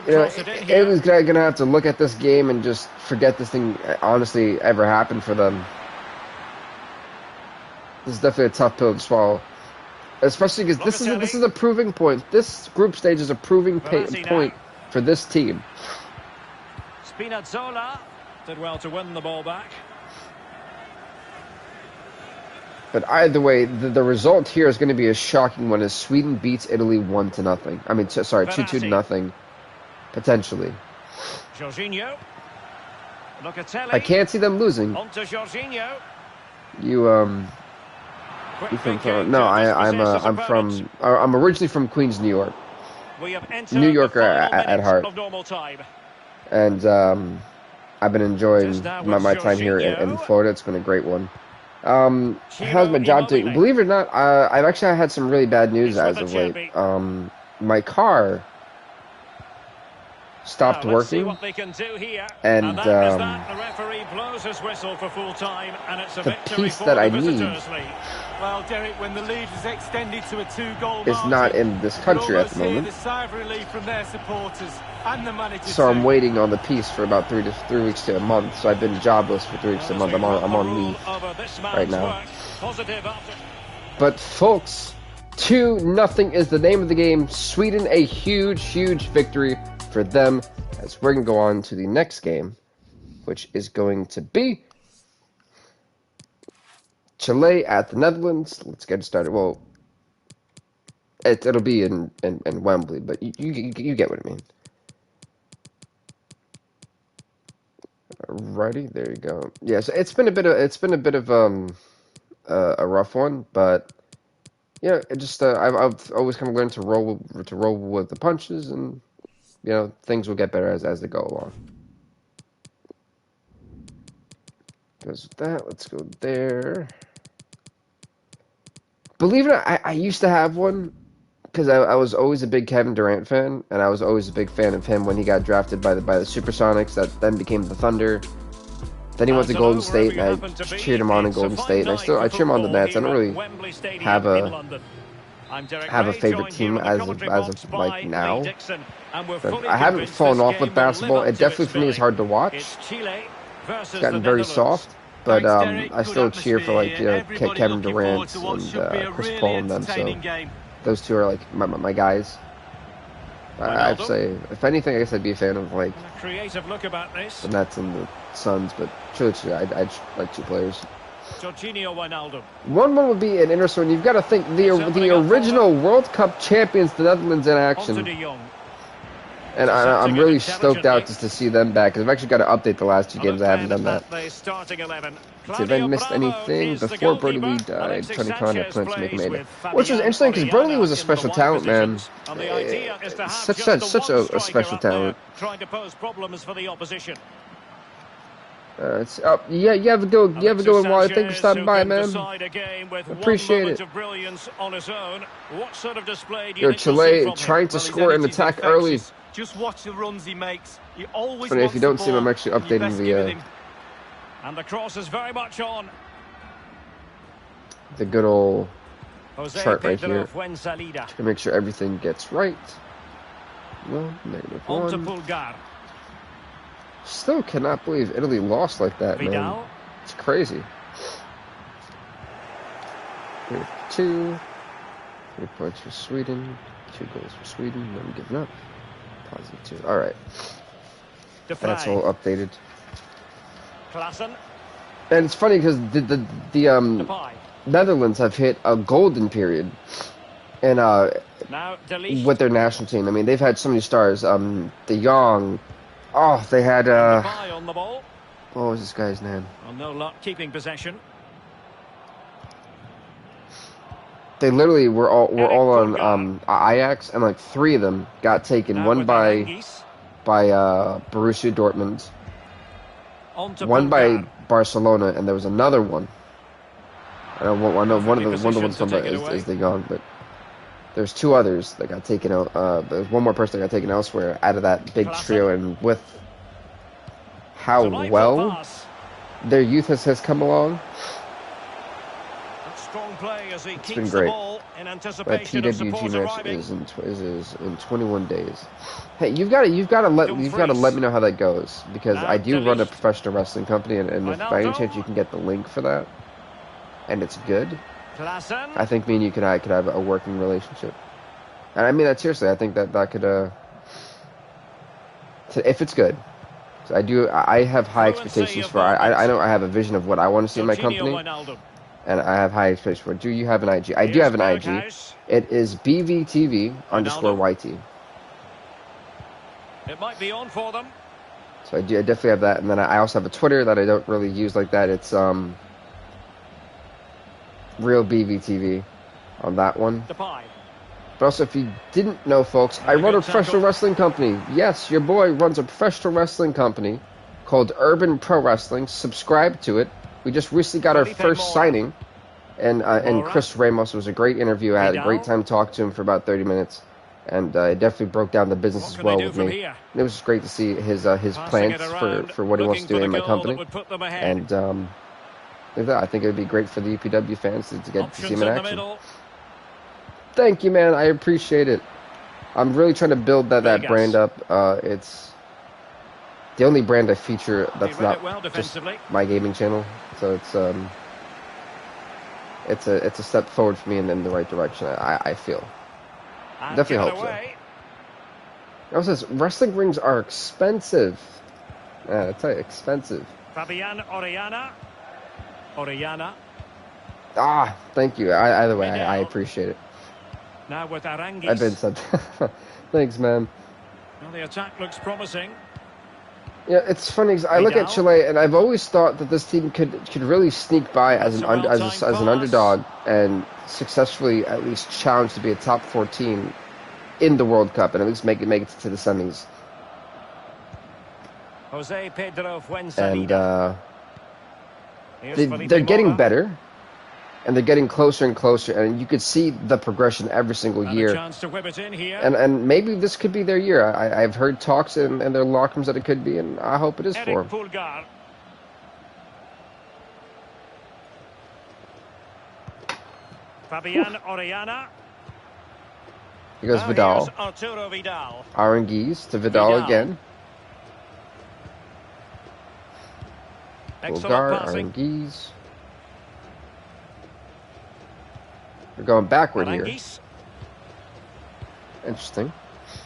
You know, it was gonna have to look at this game and just forget this thing honestly ever happened for them. This is definitely a tough pill to swallow, especially because this is a proving point. This group stage is a proving point for this team. Spinazzola did well to win the ball back. But either way, the result here is going to be a shocking one as Sweden beats Italy 1-0. I mean, sorry, 2-0, potentially. Jorginho. I can't see them losing. I'm originally from Queens, New York. New Yorker at heart. And I've been enjoying my time here in Florida. It's been a great one. How's my job doing? Believe it or not, I've actually had some really bad news as of late. My car stopped working, and the piece that I need is not in this country at the moment. So I'm waiting on the piece for about 3 weeks to a month. So I've been jobless for 3 weeks to a month. I'm on leave right now. But folks, 2-0 is the name of the game. Sweden, a huge victory for them, as we're going to go on to the next game, which is going to be Chile at the Netherlands. Let's get started. Well, it'll be in Wembley, but you get what I mean. Alrighty, there you go. Yeah, so it's been a bit of a rough one, but yeah, it just I've always kind of learned to roll with the punches, and you know, things will get better as they go along. Goes with that. Let's go there. Believe it or not, I used to have one because I was always a big Kevin Durant fan, and I was always a big fan of him when he got drafted by the Supersonics that then became the Thunder. Then he went to Golden State, and I cheered him on in Golden State, and I cheer him on the Nets. I don't really have a favorite team as of like now. But I haven't fallen off with basketball. It definitely for me is hard to watch. It's gotten very soft, but I still cheer for like Kevin Durant and Chris Paul and them. So those two are like my guys. I'd say, if anything, I guess I'd be a fan of like the Nets and the Suns, but truly, I'd like two players. One would be an interesting one. You've got to think the original World Cup champions, the Netherlands, in action. And I'm really stoked out just to see them back, because I've actually got to update the last 2 games. I haven't done that. See if I missed anything before Brody Lee died. Tony Khan had plans to make him 80. Which was interesting, because Brody Lee was a special talent, man. Such a special talent. Trying to pose problems for the opposition. Yeah, you have a go in Wally. Thank you for stopping by, man. Appreciate it. Yo, Chile trying to score an attack early. Just watch the runs he makes. He always Funny, if you don't see him, I'm actually updating the and the cross is very much on. The good old chart right here to make sure everything gets right. No, -1. Still cannot believe Italy lost like that, man. It's crazy. 2 points for Sweden. 2 goals for Sweden. No one giving up. +2. All right. That's all updated. And it's funny because the Netherlands have hit a golden period, and with their national team. I mean, they've had so many stars. De Jong. Oh, they had what was this guy's name? Well, no luck keeping possession. They literally were all on Ajax, and like 3 of them got taken. One by Borussia Dortmund, one by Barcelona, and there was another one. I know one of the ones from is De Jong, but there's 2 others that got taken out. There's one more person that got taken elsewhere out of that big trio, and with how well their youth has come along, it's been great. My PWG match is in 21 days. Hey, you've got to let me know how that goes, because I do run a professional wrestling company, and if by any chance you can get the link for that, and it's good, I think me and you could have a working relationship. And I mean that seriously. I think that could if it's good. So I have high expectations for. I know I have a vision of what I want to see in my company, and I have high expectations for. Do you have an IG? I do have an IG. It is BVTV_YT. It might be on for them. So I definitely have that, and then I also have a Twitter that I don't really use like that. It's Real BVTV on that one. But also, if you didn't know, folks, I run a professional wrestling company. Yes, your boy runs a professional wrestling company called Urban Pro Wrestling. Subscribe to it. We just recently got our first signing, and Chris Ramos was a great interview. I had a great time talking to him for about 30 minutes, and it definitely broke down the business as well with me. And it was just great to see his plans for what he wants to do in my company, and I think it would be great for the UPW fans to get to see him in action. Thank you, man. I appreciate it. I'm really trying to build that brand up. It's the only brand I feature that's not just my gaming channel. So it's a step forward for me in the right direction. I feel. Definitely hope so. It also says wrestling rings are expensive. I tell you, expensive. Fabian Orellana. Ah, thank you. Either way, I appreciate it. Now with Arangis. I've been said. Thanks, man. Well, the attack looks promising. Yeah, it's funny because I look at Chile, and I've always thought that this team could really sneak by as an underdog and successfully at least challenge to be a top 14 in the World Cup, and at least make it to the semis. Jose Pedro Fuenzalida. And they're getting better. And they're getting closer and closer, and you could see the progression every single year. And maybe this could be their year. I've heard talks in their locker rooms that it could be, and I hope it is for them. Fabian Orellana. Here goes Vidal. Arangis to Vidal again. Bulgar, Arangis. We're going backward here. Interesting.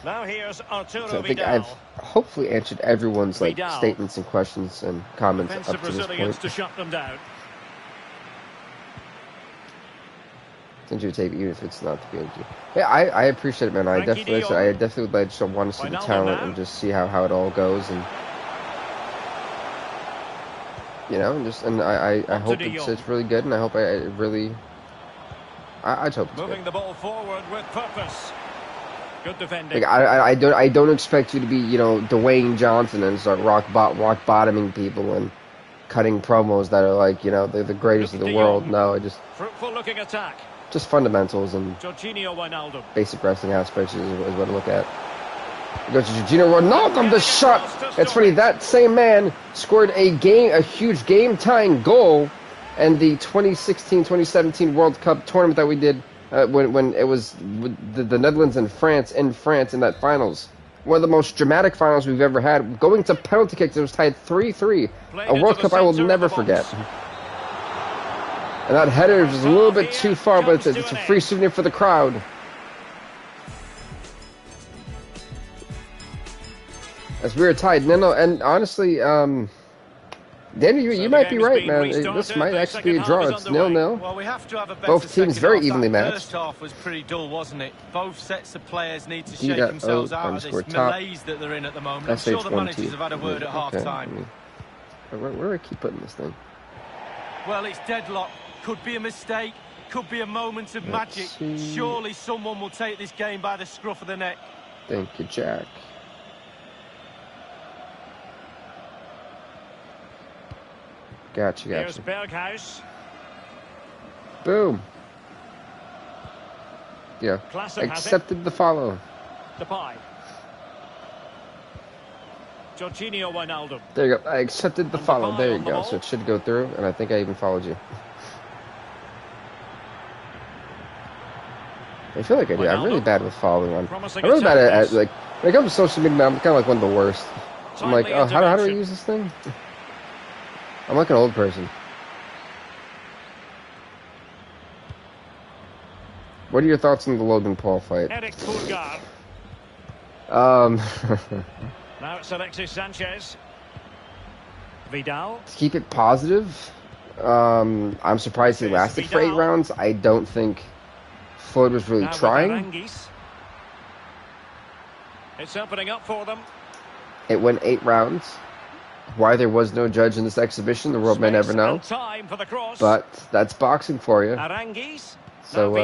Now here's Arturo so I think I've hopefully answered everyone's statements and questions and comments up to this point. To shut them down. into tape, even if it's not the BVTV. Yeah, I appreciate it, man. I definitely would like to want to see the talent and just see how it all goes, and you know, I hope it's really good, and I hope I'd hope it's moving good. the ball forward with purpose. Good defending. Like I don't expect you to be, you know, Dwayne Johnson and start rock bottoming people and cutting promos that are like, you know, they're the greatest in the world. No, Fruitful looking attack. Just fundamentals and Wijnaldum. Basic wrestling aspects is what I look at. He goes to Jorginho Wijnaldum, the shot. It's funny, that same man scored a huge game-tying goal in the 2016-2017 World Cup tournament that we did when it was the Netherlands and France in that finals. One of the most dramatic finals we've ever had. Going to penalty kicks, it was tied 3-3. A World Cup I will never forget. And that header was a little bit too far, but it's a free souvenir for the crowd. As we were tied. No, and honestly, Danny, you might be right, man. This might actually be a draw. It's 0-0. Well, we have to have a better both teams very evenly matched. First half was pretty dull, wasn't it? Both sets of players need to shake themselves out of this malaise that they're in at the moment. I'm sure the managers have had a word at half-time. Where do I keep putting this thing? Well, it's deadlock. Could be a mistake. Could be a moment of magic. Surely someone will take this game by the scruff of the neck. Thank you, Jack. Gotcha. Here's Berghuis. Boom. Yeah. Accepted the follow. Depay. Jorginho Wijnaldum. There you go. I accepted the follow. There you go. So it should go through, and I think I even followed you. I feel like I do. I'm really bad with following on. I'm really bad at like when it comes to social media. I'm kind of like one of the worst. I'm like, oh, how do I use this thing? I'm like an old person. What are your thoughts on the Logan Paul fight? Now it's Alexis Sanchez. Vidal. To keep it positive, I'm surprised he lasted for 8 rounds. I don't think Floyd was really trying. It's opening up for them. It went 8 rounds. Why there was no judge in this exhibition, the world may never know. But that's boxing for you. So,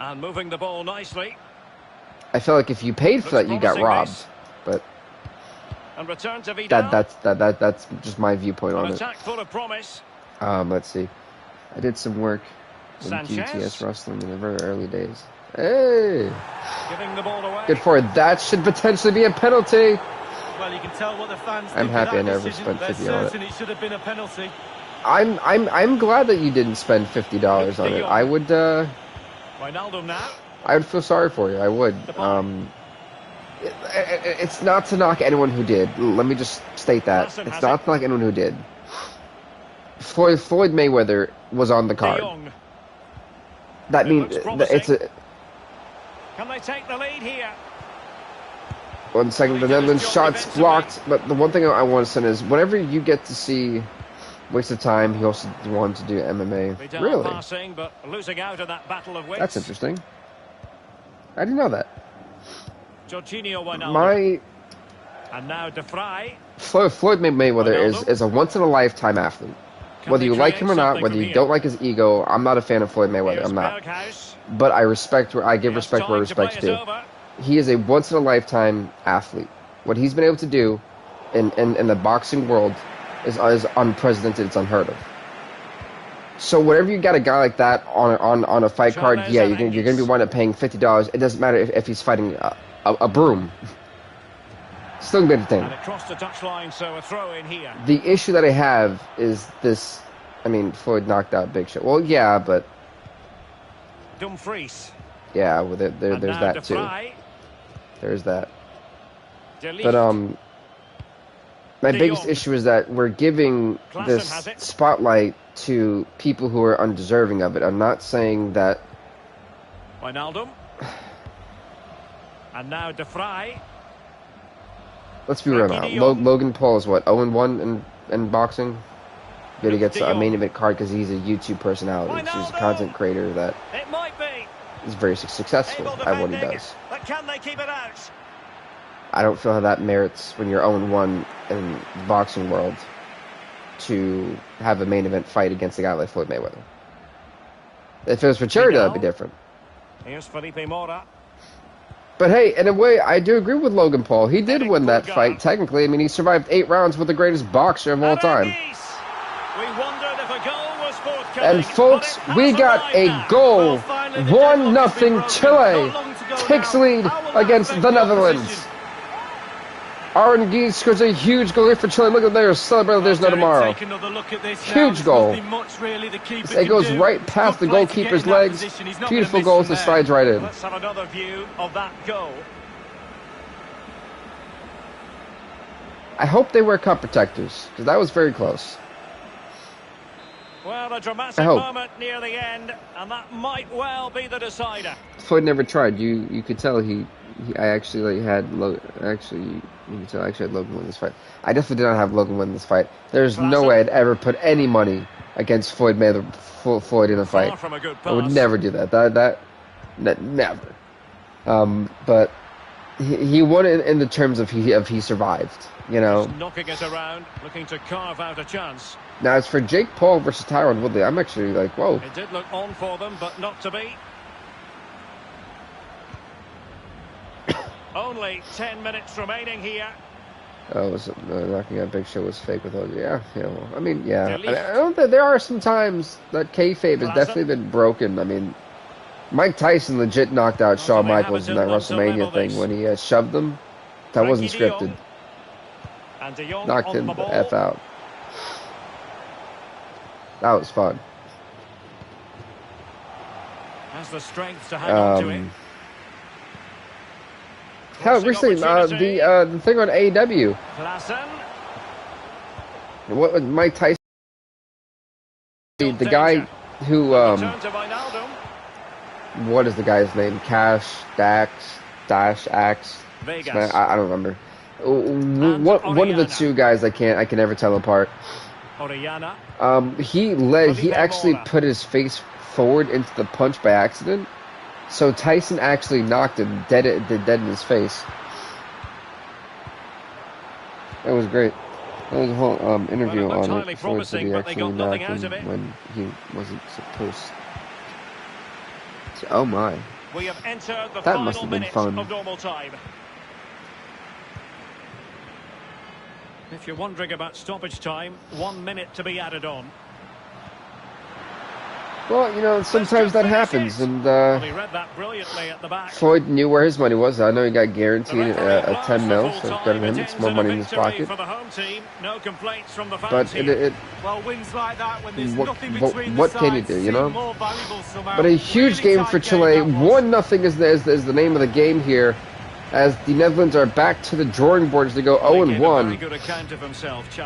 and moving the ball nicely. I feel like if you paid for that, you got robbed. But and return to Vidal. That's just my viewpoint on it. Attack full of promise. Let's see. I did some work in GTS wrestling in the very early days. Hey, giving the ball away. Good for it. That should potentially be a penalty. Well, you can tell what the fans I'm happy I never spent $50 on it. It should have been a penalty. I'm glad that you didn't spend $50 on it. I would Wijnaldum now. I would feel sorry for you. I would. It's not to knock anyone who did. Let me just state that. It's not to knock anyone who did. Floyd Mayweather was on the card. That means it's a. Can they take the lead here? 1 second, the Netherlands shot's blocked. But the one thing I want to say is, whenever you get to see Waste of Time, he also wanted to do MMA. Really? Passing, but losing out in that battle of weights. That's interesting. I didn't know that. Jorginho Wijnaldum. And now De Vrij. Floyd Mayweather is a once-in-a-lifetime athlete. Whether you like him or not, whether you don't like his ego, I'm not a fan of Floyd Mayweather. I'm not. But I give respect where respect's due. He is a once-in-a-lifetime athlete. What he's been able to do in the boxing world is unprecedented. It's unheard of. So whenever you got a guy like that on a fight card, yeah, you're gonna be winding up paying $50. It doesn't matter if he's fighting a broom. Still gonna be entertaining. And across the touchline, so a throw in here. The issue that I have is this. I mean, Floyd knocked out Big Show. Well, yeah, but Dumfries. Yeah, well, there's that too. There's that. But my biggest issue is that we're giving this spotlight to people who are undeserving of it. I'm not saying that. Wijnaldum. And now De Vrij. Let's be real now. Logan Paul is what, 0-1 in boxing? good he gets a main event card because he's a YouTube personality. He's a content creator that is very successful at what he does. But can they keep it out? I don't feel how that merits when you're 0-1 in the boxing world to have a main event fight against a guy like Floyd Mayweather. If it was for charity, that'd be different. Here's Felipe Mora. But hey, in a way, I do agree with Logan Paul. He did win that fight, technically. I mean, he survived 8 rounds with the greatest boxer of all time. And folks, we got a goal. 1-0 Chile takes lead against the Netherlands. Arangui scores a huge goal here for Chile. Look at there, celebrating there's no tomorrow. Huge goal. It goes right past the goalkeeper's legs. Beautiful goal, it slides right in. Let's have another view of that goal. I hope they wear cup protectors, because that was very close. Well, a dramatic moment near the end, and that might well be the decider. Floyd never tried. You could tell I actually had you can tell I actually had Logan win this fight. I definitely did not have Logan win this fight. There's no way I'd ever put any money against Floyd in a fight. I would never do that. Never. But he won it in the terms of he survived. You know. Just knocking it around, looking to carve out a chance. Now as for Jake Paul versus Tyron Woodley, I'm actually like, whoa. It did look on for them, but not to be. Only 10 minutes remaining here. Oh, knocking out Big Show was fake with OG. Yeah. Well, I mean, yeah. I don't think there are some times that kayfabe has definitely been broken. I mean, Mike Tyson legit knocked out Shawn Michaels in that WrestleMania thing when he shoved him. That wasn't scripted. Knocked him the F out. That was fun. Has the strength to hang on to it. How recently the thing on AEW. What was Mike Tyson? The guy who what is the guy's name? Dash Axe. I don't remember. One of the two guys I can never tell apart. He actually put his face forward into the punch by accident. So Tyson actually knocked him dead in his face. It was great. There was a whole interview on it. Floyd said he actually knocked him when he wasn't supposed to. Oh my. That must have been fun. If you're wondering about stoppage time, 1 minute to be added on. Well, you know, sometimes that happens, and Floyd knew where his money was. I know he got guaranteed a 10 mil, so it's better than him. It's more money in his pocket. But what can you do, you know? But a huge game for Chile. 1-0 is the name of the game here, as the Netherlands are back to the drawing boards to go 0-1.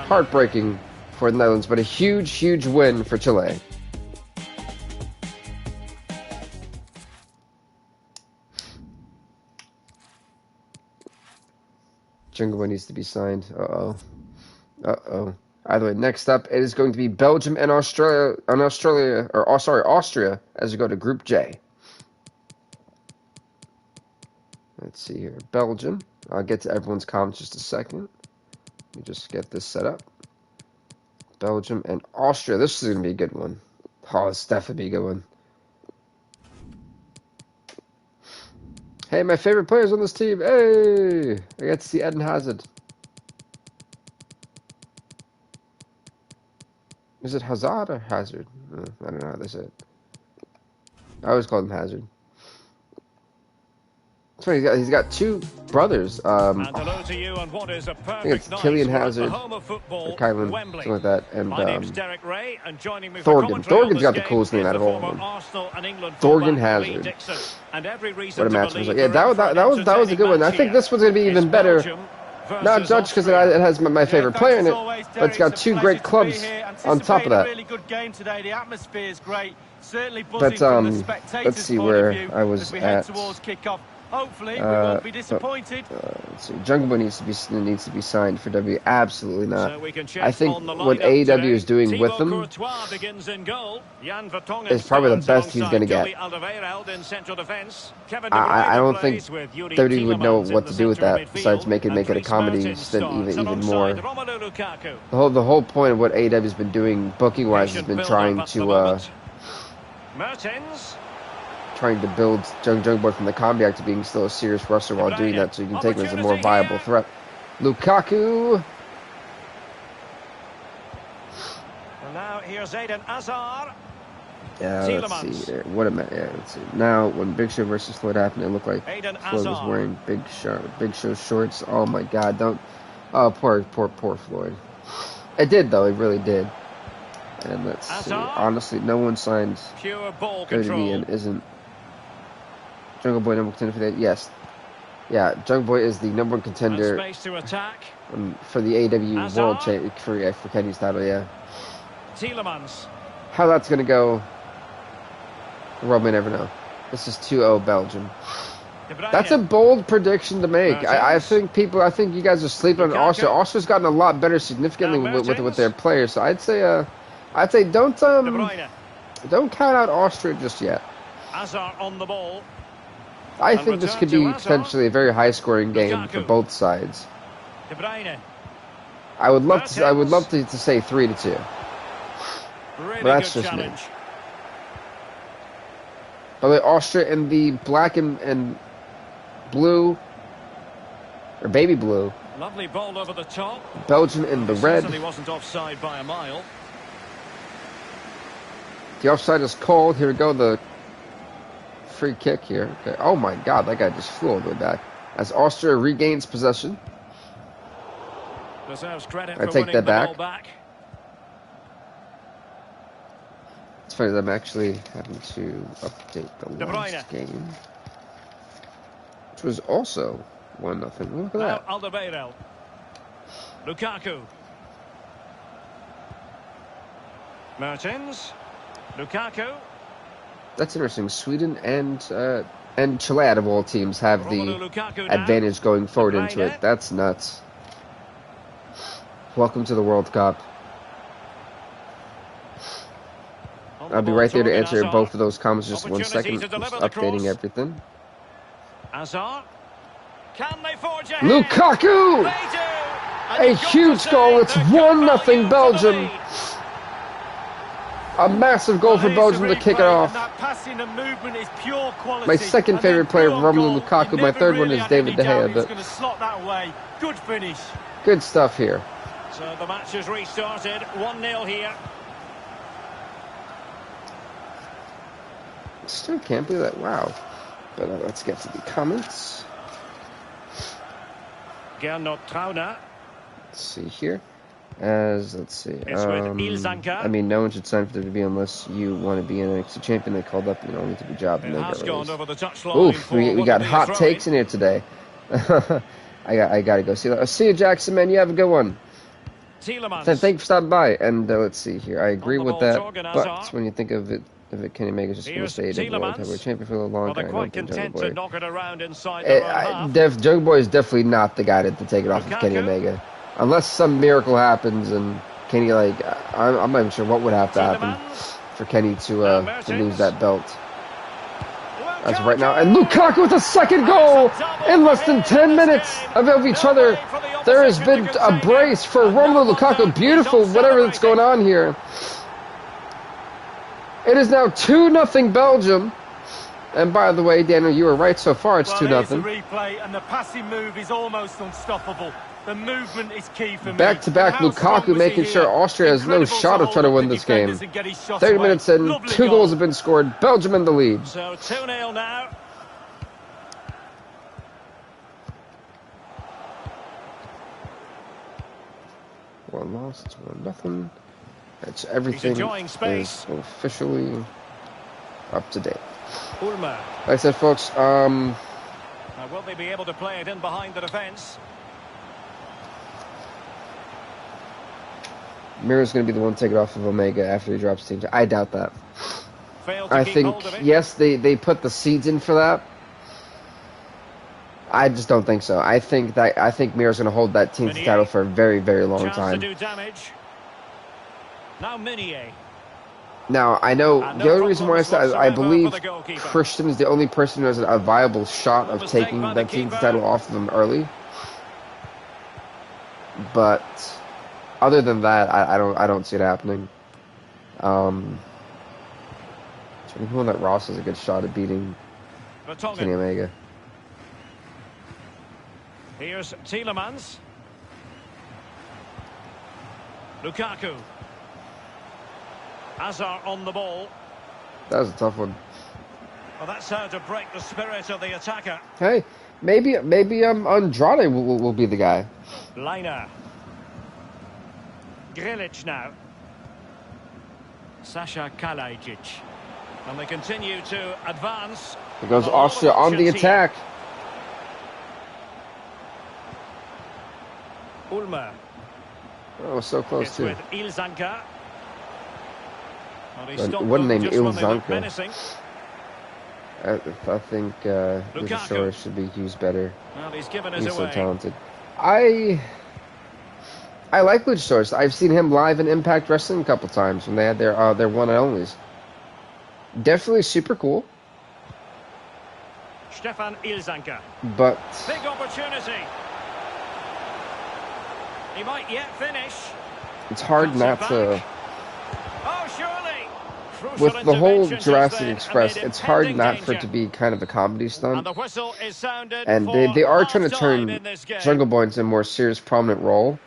Heartbreaking for the Netherlands, but a huge win for Chile. Jingle needs to be signed. Either way, next up it is going to be Belgium and Austria, Austria, as we go to Group J. Let's see here, Belgium. I'll get to everyone's comments in just a second. Let me just get this set up. Belgium and Austria. This is going to be a good one. Oh, it's definitely a good one. Hey, my favorite players on this team. Hey, I got to see Eden Hazard. Is it Hazard or Hazard? I don't know how they say it. I always call him Hazard. So he's got two brothers. I think it's Killian Hazard or Kylan, something like that, and Thorgan. Thorgan's got the coolest name out of all of them. Thorgan Hazard. What a match was like. Yeah, that was a good one. I think this one's gonna be even better. Not Dutch because it has my favorite player in it, but it's got two great clubs on top of that. But let's see where I was at. Hopefully, we won't be disappointed. Let's see. Jungle Boy needs to be signed for W. Absolutely not. So we can check I think on the what lineup AEW today. is doing Thibaut with them Courtois begins in goal. Jan Vertonghen is probably the starts best he's going to get. Alderweireld in central defense. Kevin De I don't Bruyne think plays with Yuri WWE would know Tielemans what in to the do with centre that of besides midfield, make it and a Dries comedy Mertens stint starts even more. alongside Romelu Lukaku. The whole point of what AEW has been doing booking wise has been trying to Mertens. trying to build Jungle Boy from the comedy act to being still a serious wrestler while doing that, so you can take him as a more viable threat. Lukaku. And now here's Eden Hazard. Yeah, let's see. What a minute. Yeah, let's see. Now, when Big Show versus Floyd happened, it looked like Floyd was wearing Big Show shorts. Oh my God! Don't. Oh, poor Floyd. It did though. It really did. And let's see. Honestly, no one signs WWE and isn't Jungle Boy number contender for that. Yes. Yeah, Jungle Boy is the number one contender for the AEW World Championship for Kenny's title. Yeah. Tielemans. How that's gonna go, the world may never know. This is 2-0 Belgium. That's a bold prediction to make. I think you guys are sleeping on Austria. Austria's gotten a lot better significantly with their players. So I'd say don't count out Austria just yet. Hazard on the ball. I think this could be potentially a very high-scoring game for both sides. De Bruyne. I would love to say 3-2. But that's just me. By the way, Austria in the black and blue, or baby blue. Lovely ball over the top. Belgium in the red. Certainly wasn't offside by a mile. The offside is called. Here we go. The free kick here. Okay. Oh my God, that guy just flew all the way back. As Austria regains possession. Deserves credit I for take that back. back. It's funny that I'm actually having to update the last game, which was also 1-0. Look at that. Alderweireld. Lukaku. Mertens. Lukaku. That's interesting. Sweden and Chile, out of all teams, have the advantage going forward into it. That's nuts. Welcome to the World Cup. I'll be right there to answer both of those comments. Just 1 second. Just updating everything. Hazard. Can they forge ahead? Lukaku! A huge goal. It's 1-0 Belgium. A massive goal for Belgium to kick it off. My second favorite player, Romelu Lukaku. My third one is David De Gea. But good finish. Good stuff here. So the match has restarted. 1-0 here. Still can't believe that. Wow. But let's get to the comments. Gernot Trauner. Let's see here. Let's see. I mean, no one should sign for the WWE unless you want to be an NXT champion. They called up, only to be jobbed. Oof, we got hot takes in here today. I gotta go see that. See you, Jackson, man. You have a good one. Thank you for stopping by. And let's see here. I agree with that, but when you think of it, Kenny Omega's just going to stay the World Heavyweight Champion for a long time. I don't think Jungle Boy is definitely not the guy to take it off of Kenny Omega. Unless some miracle happens and Kenny, I'm not even sure what would have to happen for Kenny to lose that belt. As of right now. And Lukaku with a second goal in less than 10 minutes of each other. There has been a brace for Romelu Lukaku. Beautiful, whatever that's going on here. It is now 2-0 Belgium. And by the way, Daniel, you were right so far. It's 2-0. The replay and the passing move is almost unstoppable. The movement is key for me. Back-to-back Lukaku making sure Austria has no shot of trying to win this game. 30 minutes in, 2 goals have been scored. Belgium in the lead. So 2-0 now. One loss, it's 1-0. That's everything is officially up to date. Ulmer. Like I said, folks, now will they be able to play it in behind the defense? Mira's going to be the one to take it off of Omega after he drops teams. I doubt that. I think, yes, they put the seeds in for that. I just don't think so. I think Mir's going to hold that team's title for a very, very long time. To do damage. Now Meunier. Now, I know the only reason why I believe Christian is the only person who has a viable shot of taking that team's title off of him early. But other than that, I don't see it happening. So that Ross has a good shot at beating Kenny Omega. Here's Tielemans. Lukaku. Hazard on the ball. That was a tough one. Well, that's how to break the spirit of the attacker. Hey, maybe Andrade will be the guy. Liner. Grilic now. Sasha Kalajic. And they continue to advance. Here goes Austria on the attack. Ulmer. Oh, so close too. With Ilzanka. What name Ilzanka? I think Luchasaurus should be used better. Well, he's given us he's away. So talented. I like Luchasaurus. I've seen him live in Impact Wrestling a couple times when they had their one and onlys. Definitely super cool. Stefan Ilzanka. But big opportunity. He might yet finish. It's hard not to. Oh, surely. With the whole Jurassic Express, it's hard not for it to be kind of a comedy stunt. And the whistle is sounded. And they are trying to turn Jungle Boy into a more serious, prominent role.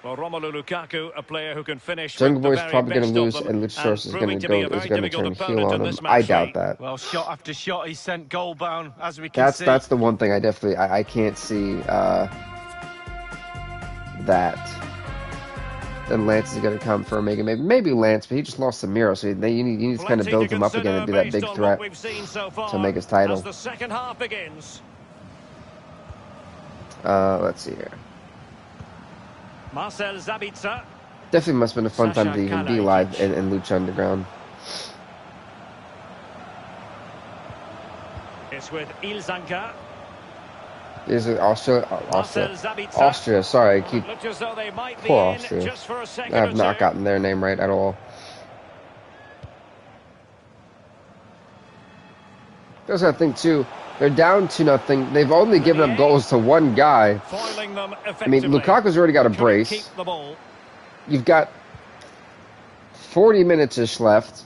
Well, Romelu Lukaku, a player who can finish. Jungle Boy's probably going to lose, and Luchasaurus is going to turn heel on him. I doubt that. Well, shot after shot, he's sent goal bound, as we can see. That's the one thing I definitely I can't see that. Then Lance is going to come for Omega. Maybe Lance, but he just lost to Miro, so you need to kind of build him up again and be that big threat to Omega's title. As the second half begins. Let's see here. Marcel Zabitzer. Definitely must have been a fun time to even be live in Lucha Underground. It's with Ilzanka. Is it Austria? Austria, sorry, I keep... Poor Austria. I have not gotten their name right at all. There's that thing, too. They're down 2-0. They've only given up goals to one guy. I mean, Lukaku's already got a brace. You've got 40 minutes-ish left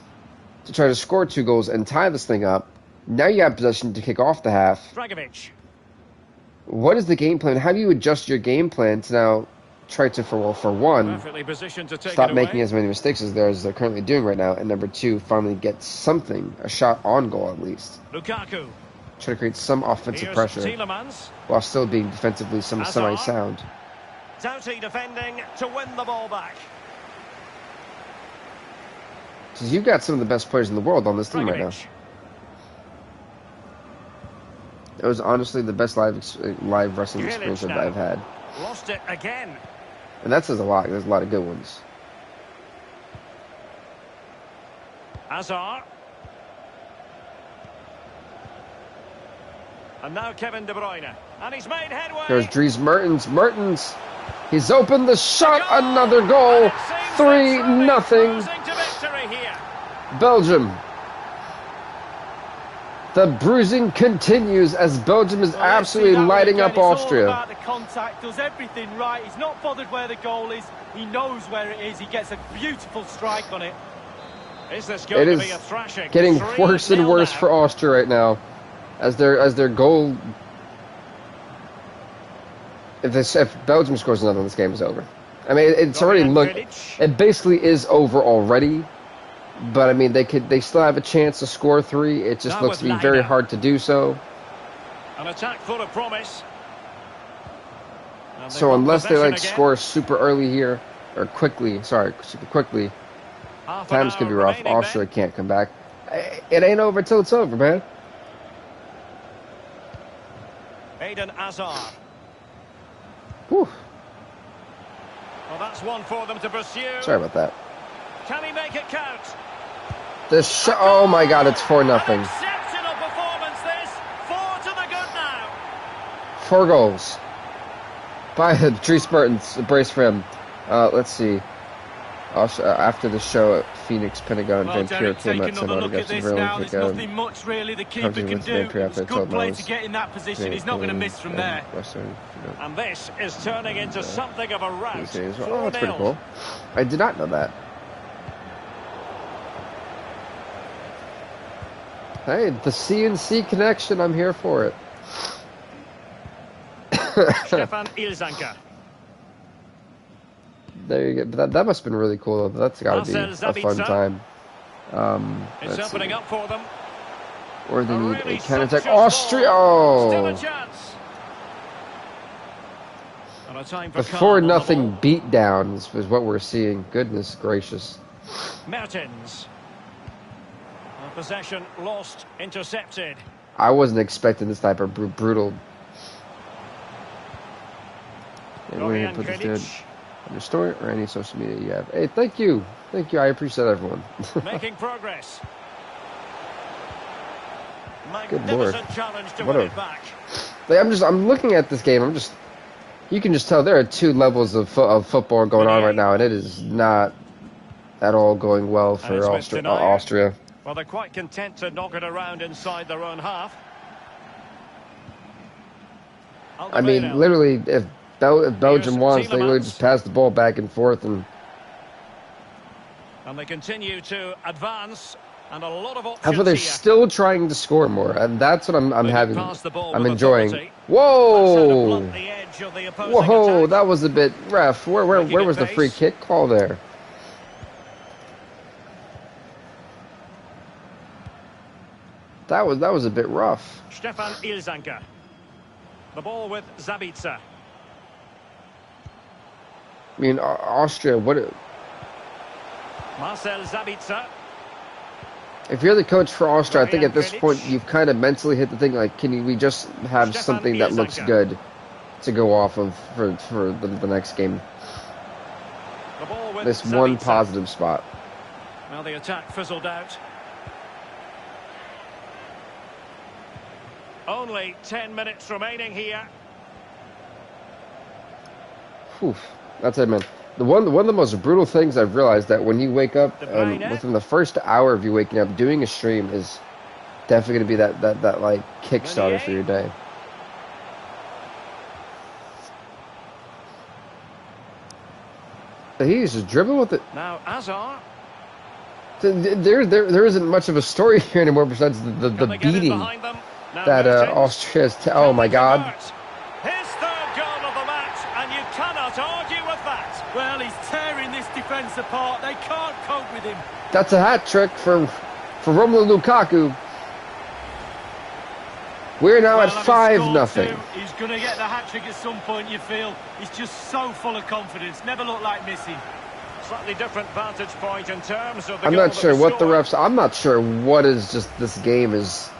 to try to score 2 goals and tie this thing up. Now you have possession to kick off the half. What is the game plan? How do you adjust your game plan to now try to, for one, stop making as many mistakes as they're currently doing right now, and number 2, finally get something, a shot on goal at least. Lukaku. Try to create some offensive pressure while still being defensively semi-sound. Doughty defending to win the ball back. Because you've got some of the best players in the world on this team right now. It was honestly the best live wrestling experience that I've had. Lost it again. And that says a lot. There's a lot of good ones. Hazard. And now Kevin De Bruyne. And he's made headway. There's Dries Mertens. Mertens. He's opened the shot. Another goal. 3-0. Belgium. The bruising continues as Belgium is absolutely lighting up Austria. It's all about the contact, does everything right. He's not bothered where the goal is. He knows where it is. He gets a beautiful strike on it. Is this going to be a thrashing? Getting worse and worse for Austria right now, as their goal. If Belgium scores another one, this game is over. I mean, it's already looked. It basically is over already. But I mean, they still have a chance to score 3. It just looks to be very hard to do so. An attack full of promise. So unless they score super early here or super quickly, times could be rough. Austria can't come back. It ain't over till it's over, man. Eden Hazard. Whew. Well, that's one for them to pursue. Sorry about that. Can he make it count? Oh my God, it's 4-0. Exceptional performance this. 4 4 goals. By Dries Mertens, a brace for him. Let's see. After the show at Phoenix, Pentagon, Vampire came out and look at this now. There's nothing much really the keeper can do. It's a good play to get in that position. He's not going to miss from there. And this is turning into something of a rout. Oh, that's pretty cool. I did not know that. Hey, the CNC connection, I'm here for it. Stefan Ilsanker. There you go. That must have been really cool. That's got to be a fun time. It's opening up for them. Or they need a counter-attack. Austria! Oh! The 4-0 beatdowns is what we're seeing. Goodness gracious. Mertens. Possession lost, intercepted. I wasn't expecting this type of brutal. We're gonna put this dude on your story or any social media you have. Hey, thank you, I appreciate everyone. Making progress. Good lord, challenge to what win it back. Like, I'm looking at this game. You can just tell there are 2 levels of football going on right now, and it is not at all going well for Austria. Well, they're quite content to knock it around inside their own half. I mean, literally, if Belgium wants, they would just pass the ball back and forth, and they continue to advance, and a lot of options. However, they're still trying to score more, and that's what I'm enjoying. Whoa! Whoa! That was a bit rough. Where was the free kick call there? That was a bit rough. Stefan Ilsanker. The ball with Zabitzer. I mean, Austria, Marcel Zabitzer. If you're the coach for Austria, I think at this point you've kind of mentally hit the thing, like, we just have something that looks good to go off of for the next game? This one positive spot. Well, the attack fizzled out. Only 10 minutes remaining here. Whew. That's it, man. One of the most brutal things I've realized that when you wake up, within the first hour of you waking up, doing a stream is definitely going to be that like Kickstarter for your day. He's just dribbling with it. Now Azar. There isn't much of a story here anymore besides the beating that Austria has. Oh my God. His third goal of the match, and you cannot argue with that. Well, he's tearing this defence apart. They can't cope with him. That's a hat trick for Romelu Lukaku. We're now at 5-0. He's going to get the hat trick at some point, you feel. He's just so full of confidence. Never looked like missing. Slightly different vantage point in terms of the I'm not sure what the refs. I'm not sure what is just this game is.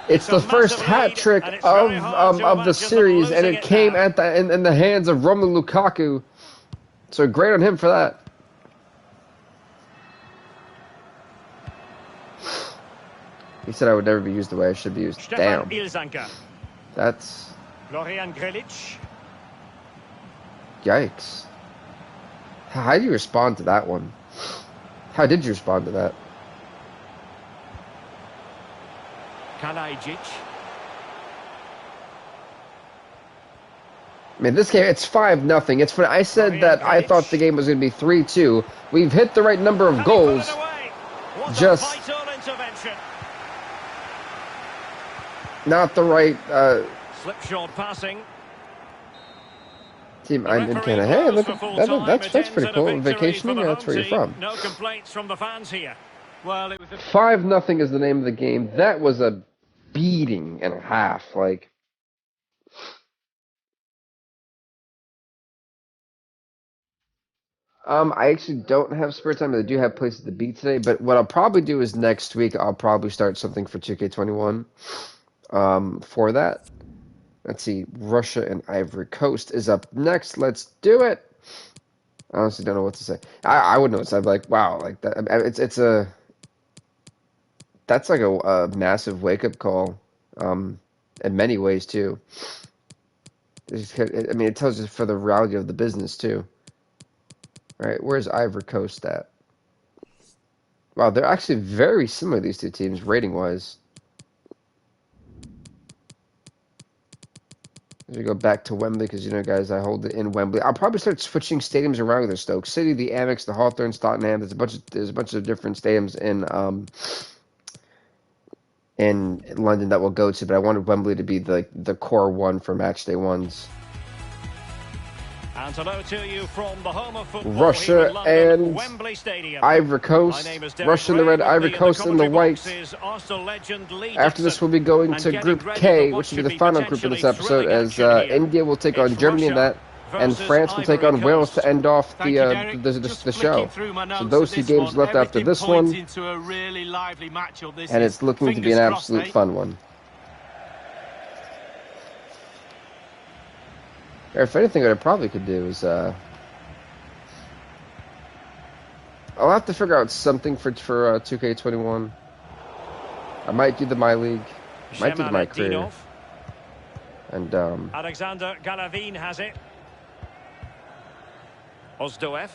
It's the first hat trick of the series, and it came at in the hands of Romelu Lukaku. So great on him for that. He said I would never be used the way I should be used. Damn. That's... Yikes. How do you respond to that one? How did you respond to that? Kalajic. I mean, this game, it's 5-0. It's when I said that I thought the game was going to be 3-2. We've hit the right number of goals. Just not the right slipshod passing. Team, I'm in Canada. Hey, look, that's pretty cool. Vacationing, that's where you're from. No complaints from the fans here. Well, it was 5-0 is the name of the game. That was a beating and a half. Like, I actually don't have spare time, but I do have places to be today. But what I'll probably do is next week I'll probably start something for 2K21. For that, let's see. Russia and Ivory Coast is up next. Let's do it. I honestly don't know what to say. I would know. I'd be like, wow, like that. That's like a massive wake up call. in many ways too. I mean, it tells you for the reality of the business too. Right? Where's Ivory Coast at? Wow, they're actually very similar, these two teams, rating-wise. As we go back to Wembley, because, you know, guys, I hold it in Wembley. I'll probably start switching stadiums around with the Stoke City, the Amex, the Hawthorns, Tottenham. There's a bunch of different stadiums in London that we'll go to, but I wanted Wembley to be the core one for match day ones. And hello to you from the home of football, Russia and Wembley Stadium. Ivory Coast. Russia in the red, Ivory Coast in the white. After this, we'll be going to Group K, which will be the final group of this episode, as India will take on Germany in that, and France will take on Wales to end off the show. So those two games left after this one, and it's looking to be an absolute fun one. Or if anything, what I probably could do is, I'll have to figure out something for 2K21. I might do the My League, might do the My Career, and Alexander Galavin has it. Ozdoev.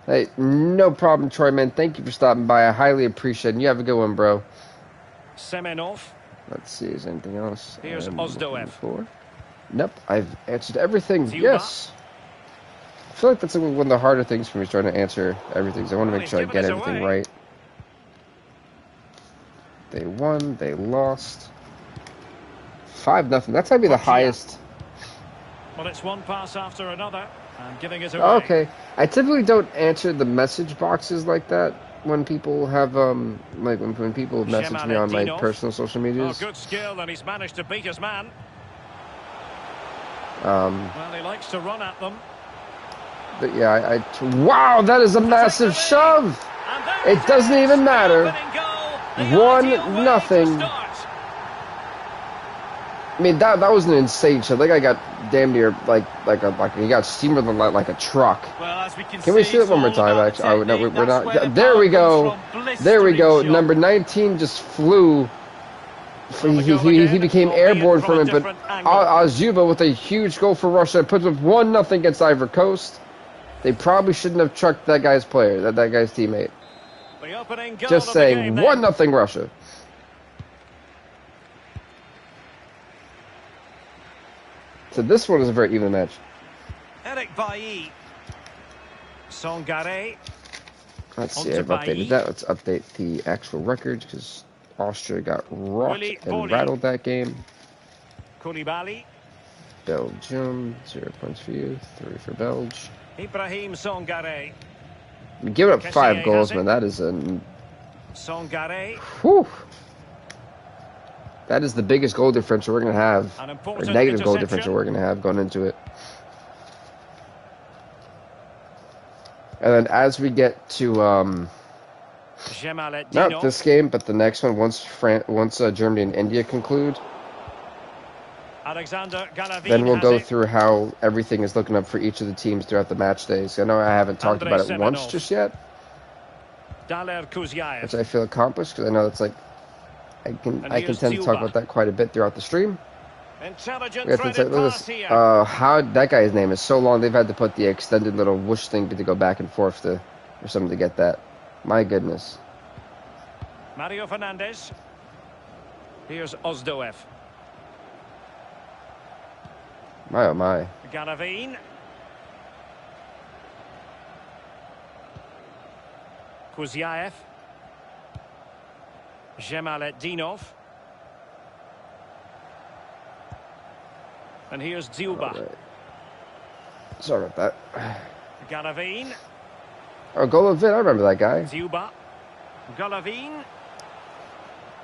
Hey, no problem, Troy, man. Thank you for stopping by. I highly appreciate it. You have a good one, bro. Semenov. Let's see, is there anything else? Here's Ozdoev. Nope, I've answered everything. Yes. I feel like that's one of the harder things for me, is trying to answer everything. So I want to make sure I get everything right. They won. They lost. 5-0. That's gotta be the highest. Well, it's one pass after another. I'm giving it away. Okay. I typically don't answer the message boxes like that when people have like when people message me on my personal social medias. Oh, good skill, and he's managed to beat his man. Well, he likes to run at them. But yeah, wow, that is a massive shove. It doesn't even matter. 1-0. I mean, that was an insane shot. That guy got damn near like he got steamrolled like a truck. Well, as we can we see it one more time? Actually, oh no, we're not. There we go. There we go. Number 19 just flew. He became airborne from it, but Azuba with a huge goal for Russia puts up 1-0 against Ivory Coast. They probably shouldn't have trucked that guy's player, that guy's teammate. Just saying, 1-0 Russia. So this one is a very even match. Eric Bailly. Songare. Let's see, I've updated that. Let's update the actual records, because Austria got rocked and rattled that game. Koulibaly. Belgium, 0 points for you, 3 for Belgium. Ibrahim Songare. Giving up 5 goals, man. That is a. Songare. Whew. That is the biggest goal differential we're going to have, or negative goal differential we're going to have going into it. And then as we get to, not this game, but the next one, once Germany and India conclude, then we'll go through how everything is looking up for each of the teams throughout the match days. I know I haven't talked about it once just yet, which I feel accomplished, because I know it's like, I can tend to talk about that quite a bit throughout the stream. How that guy's name is so long, they've had to put the extended little whoosh thing to go back and forth or something to get that. My goodness. Mario Fernandez. Here's Ozdoev. My oh my. Galavin. Kuzyaev. Zhemaletdinov. And here's Dziuba. Right. Sorry about that. Galavin. Oh, Golovin, I remember that guy. Dziuba. Galavin.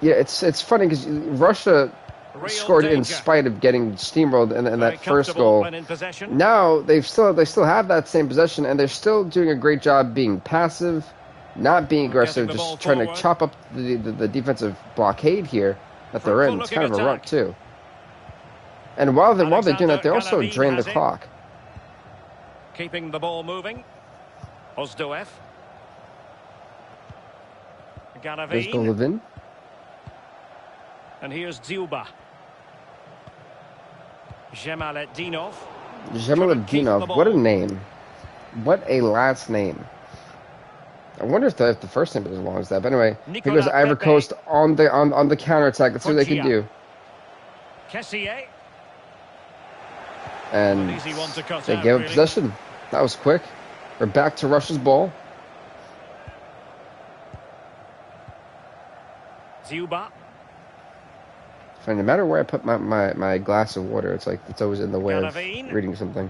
Yeah, it's funny because Russia scored in spite of getting steamrolled in that first goal. Now they still have that same possession, and they're still doing a great job being passive, not being aggressive, just trying to chop up the defensive blockade here that they're in. It's kind of a rut too. And while they're doing that, they also drain the clock. Keeping the ball moving. Ozdoev. There's Golovin. And here's Dziuba. Jemaletdinov. Jemaletdinov, what a name. What a last name. I wonder if the first name is as long as that. But anyway, here goes Ivory Coast on the counterattack. Let's see what they can do. And they gave up possession. That was quick. We're back to Russia's ball. Zuba. No matter where I put my glass of water, it's like it's always in the way of reading something.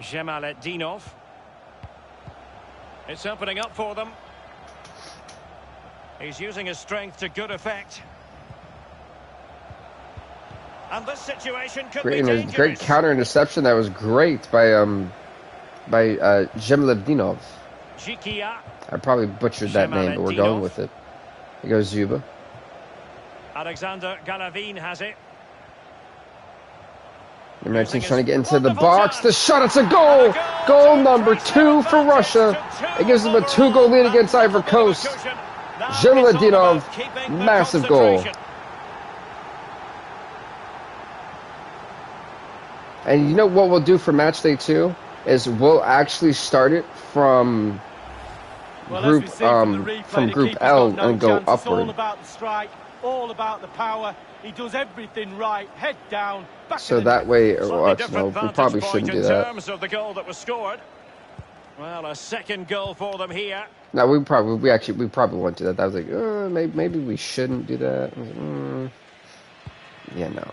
Jemaletdinov. It's opening up for them. He's using his strength to good effect. And this situation could be dangerous. Great counter interception. That was great by Jemaletdinov. I probably butchered that name, but we're going with it. Here goes Zuba. Alexander Galavin has it. Emergency trying to get into the box. The shot, it's a goal! Goal number 2 for Russia. It gives them a 2-goal lead against Ivory Coast. Jemaletdinov, massive goal. And you know what we'll do for match day 2 is we'll actually start it from group L and go upward. It's all about the strike, all about the power. He does everything right, head down. So that way, no, we probably shouldn't do that. In terms of the goal that was scored. Well, a second goal for them here. No, we probably won't do that. That was like, maybe we shouldn't do that. Yeah, no.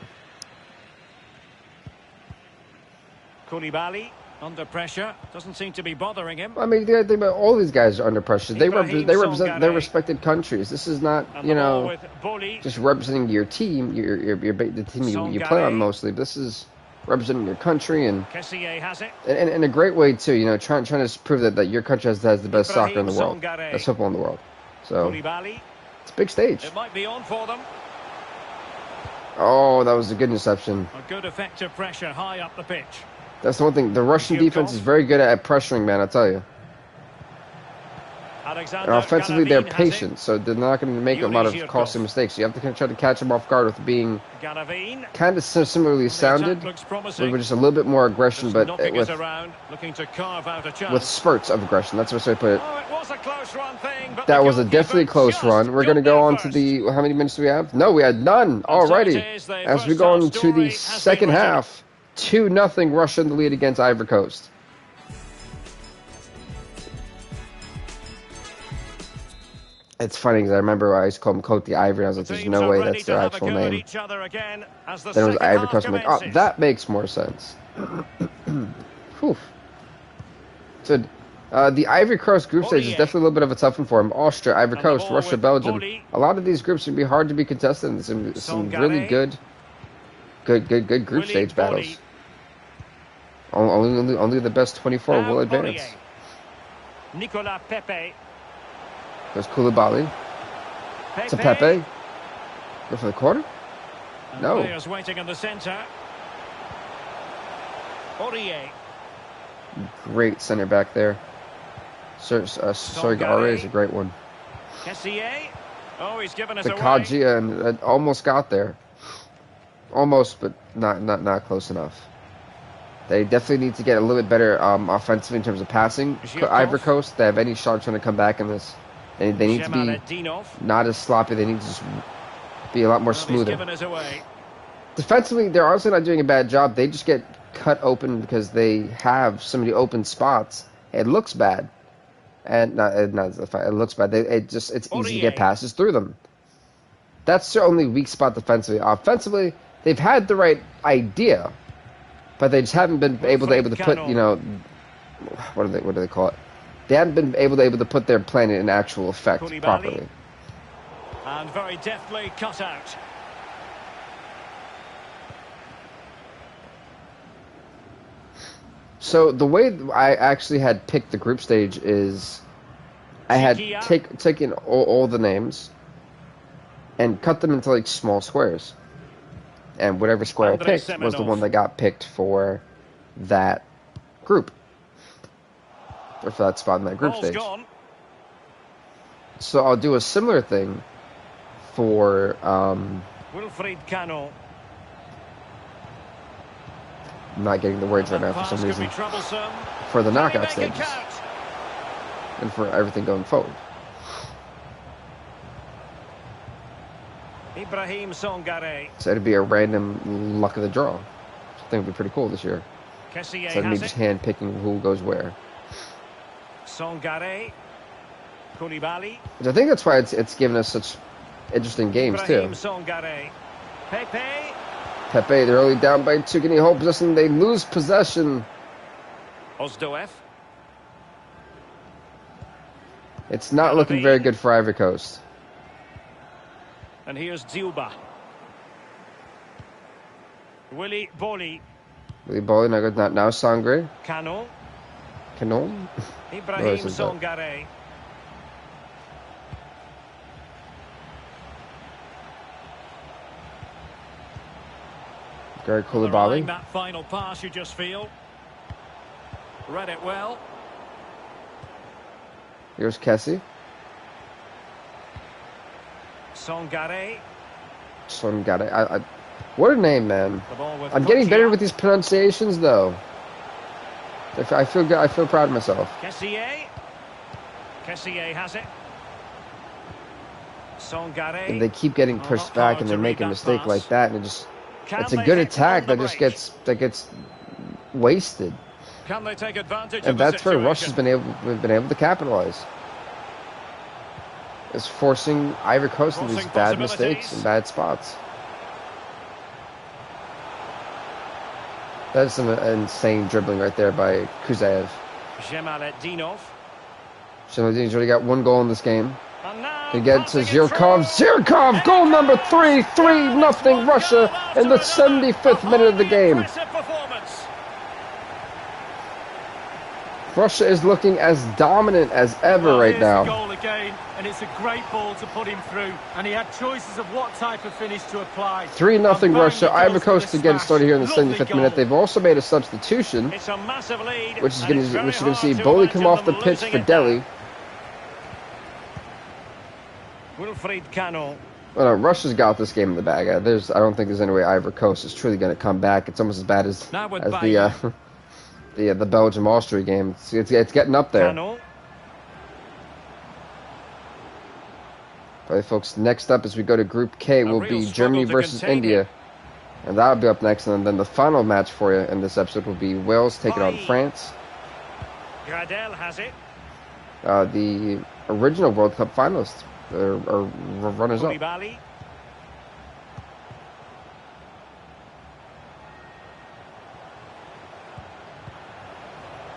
Koulibaly under pressure, doesn't seem to be bothering him. I mean, the thing about all these guys are under pressure. They represent their respected countries. This is not, just representing your team, the team you play on mostly. This is representing your country and in a great way too. Trying to prove that your country has the best soccer in the world, best football in the world. So it's a big stage. It might be on for them. Oh, that was a good interception. A good effective pressure high up the pitch. That's the one thing. The Russian defense is very good at pressuring, man, I tell you. And offensively, they're patient, so they're not going to make a lot of costly mistakes. You have to try to catch them off guard with being kind of similarly sounded, with just a little bit more aggression, but with spurts of aggression. That's what I put it. That was a definitely close run. We're going to go on to the... How many minutes do we have? No, we had none. Alrighty. As we go into the second half, 2-0 Russia in the lead against Ivory Coast. It's funny because I remember I used to call them Cote d'Ivoire. I was like, there's no way that's their actual name. Then it was Ivory Coast. I'm like, oh, that makes more sense. Whew. So, the Ivory Coast group stage is definitely a little bit of a tough one for them. Austria, Ivory Coast, Russia, Belgium. A lot of these groups would be hard to be contested. And some really good group stage battles. Only the best 24 will advance. Nicolas Pepe. There's Koulibaly. It's a Pepe. Go for the corner? No. Players waiting in the center. Aurier. Great center back there. Sorry, is a great one. Oh, he's given us the Kajia and almost got there. Almost, but not close enough. They definitely need to get a little bit better offensively in terms of passing. Ivory Coast, they have any shot trying to come back in this. They need to be not as sloppy. They need to just be a lot more smoother. Defensively, they're honestly not doing a bad job. They just get cut open because they have so many open spots. It looks bad, and it looks bad. It's easy to get passes through them. That's their only weak spot defensively. Offensively, they've had the right idea, but they just haven't been able to put what do they call it? They haven't been able to put their plan in actual effect properly. And very deftly cut out. So the way I actually had picked the group stage is I had taken all the names and cut them into like small squares. And whatever square I picked was the one that got picked for that group. Or for that spot in that group stage. So I'll do a similar thing for Wilfried Cano. I'm not getting the words right now for some reason. For the knockout stages. And for everything going forward. Ibrahim Songare. So it'd be a random luck of the draw. I think would be pretty cool this year. Instead of me just hand-picking who goes where. Songare. Koulibaly. Which I think that's why it's given us such interesting games, too. Songare. Pepe, they're only down by 2, getting hold possession. They lose possession. Ozdoev. It's not looking very good for Ivory Coast. And here's Dziuba. Willy Boli. Willy Boli, now Sangre. Canon. Ibrahim Songare. Gary Koulibaly. That final pass, you just feel. Read it well. Here's Kessie. Songare. What a name, man. I'm getting better with these pronunciations, though. I feel good. I feel proud of myself. Kessié has it. Songare. And they keep getting pushed back, and they're making a mistake like that, and it's a good attack that just gets wasted. Can they take advantage and that's where Russia's been able to capitalize. Is forcing Ivory Coast into these bad mistakes and bad spots. That's some insane dribbling right there by Kuzaev. Zhemaletdinov. Zhemaletdinov's already got 1 goal in this game. Can get to Zhirkov. Zhirkov, goal number 3, 3-0 Russia in the 75th minute of the game. Russia is looking as dominant as ever right now. Goal again, and it's a great ball to put him through, and he had choices of what type of finish to apply. 3-0 Russia. Ivory Coast to get started here in the 75th minute. They've also made a substitution, which is going to see Boli come off the pitch for Delhi. Wilfried Canon. Well, no, Russia's got this game in the bag. I don't think there's any way Ivory Coast is truly going to come back. It's almost as bad as the Belgium-Austria game. It's getting up there. Canon. All right, folks, next up as we go to Group K will be Germany versus India. And that'll be up next. And then the final match for you in this episode will be Wales taking on France. Gradel has it. The original World Cup finalists, or runners-up. Koulibaly.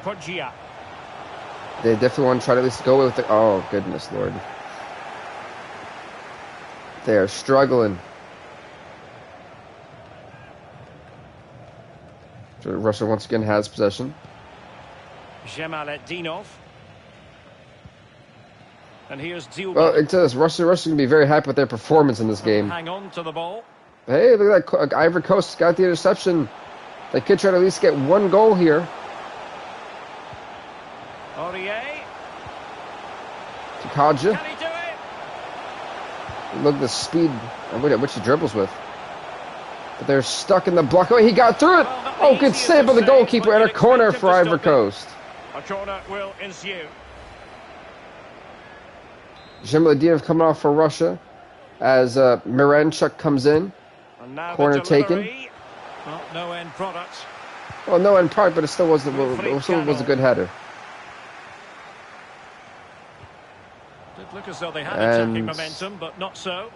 Poggia. They definitely want to try to at least go with it. Oh, goodness, Lord. They are struggling. So Russia once again has possession. Zhemaletdinov. And here's Dziuba. Well, it says Russia's going to be very happy with their performance in this game. Hang on to the ball. Hey, look at that. Ivory Coast got the interception. They could try to at least get 1 goal here. Aurier. Takaja. Can he do it? Look at the speed which he dribbles with. But they're stuck in the block. Oh, he got through it. Oh, good save by the goalkeeper and a corner for Ivory Coast. A corner will ensue. Zhemaletdinov coming off for Russia as Miranchuk comes in. Corner taken. Well, no end product. Well, no end product, but it still was a good header. Did look as though they had attacking momentum, but not so.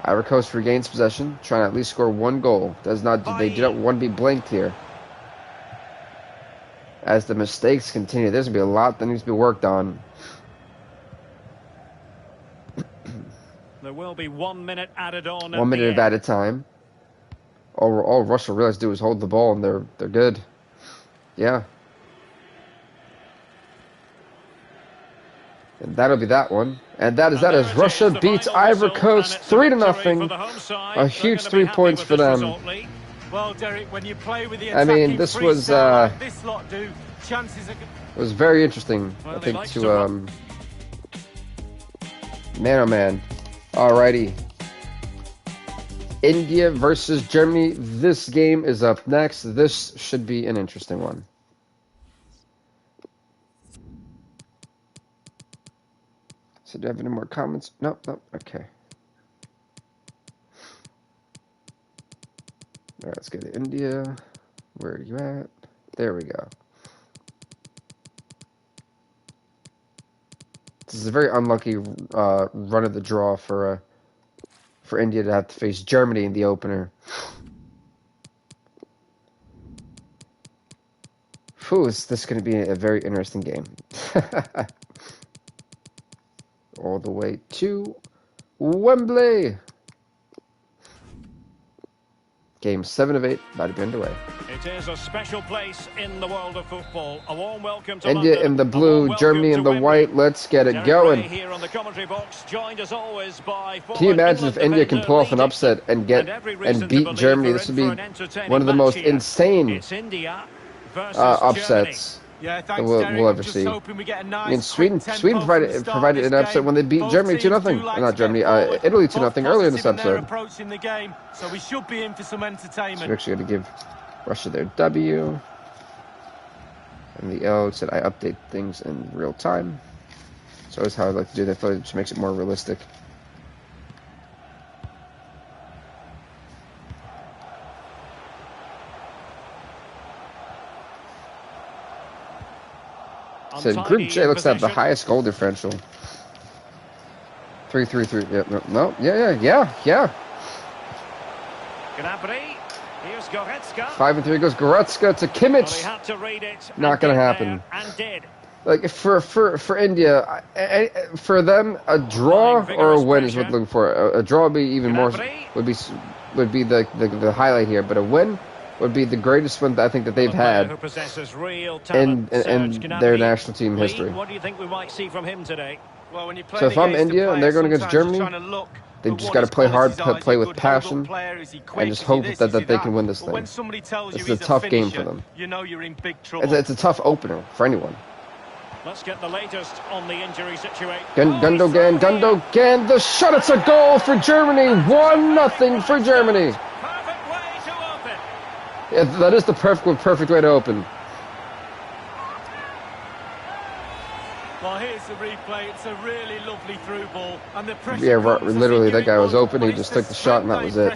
Ivory Coast regains possession, trying to at least score 1 goal. They do not want to be blanked here. As the mistakes continue, there's going to be a lot that needs to be worked on. There will be 1 minute added on. 1 minute at a time. All Russia really has to do is hold the ball, and they're good. Yeah. And that'll be that one. And that is as Russia beats Ivory Coast 3-0. A huge 3 points for them. Well, Derek, when you play with the this was was very interesting. I think to man oh man. Alrighty. India versus Germany. This game is up next. This should be an interesting one. So do I have any more comments? Nope, nope. Okay. All right, let's go to India. Where are you at? There we go. This is a very unlucky run of the draw for India to have to face Germany in the opener. Whew, is this going to be a very interesting game. All the way to Wembley. Game 7 of 8 about to be underway. It is a special place in the world of football. A warm welcome to India London. in the blue, Germany in the white. Let's get it going. Here on the commentary box, joined as always by can you imagine if India can pull off an upset and beat Germany? This would be one of the most insane upsets we'll ever see. I mean, Sweden provided an upset when they beat Germany 2-0. Not Germany, Italy 2-0 earlier in this episode. So we should be in for some entertainment. So we're actually going to give Russia their W. And the L said I update things in real time. So that's how I like to do that. I feel like it just makes it more realistic. So Group J looks to have the highest goal differential. 3-3-3. Yeah, no. Yeah. Here's Goretzka. 5-3 goes Goretzka to Kimmich. Not going to happen. Like for India, for them, a draw or a win is what they're looking for. A draw would be even more would be the highlight here, but a win would be the greatest one I think that they've had in their national team history. What do you think we might see from him today? Well, when you play so if I'm India and they're going against Germany, they've just got to play hard, play with passion, and just hope that they can win this thing. It's a tough game for them. You know you're in big trouble. It's a tough opener for anyone. Let's get the latest on the injury situation. Gundogan, the shot, it's a goal for Germany. 1-0 for Germany. Perfect way to open. Yeah, that is the perfect way to open. Well, here's the replay. It's a really lovely through ball, and the pressure. Yeah, literally, that guy was open. He just took the shot, and that was it.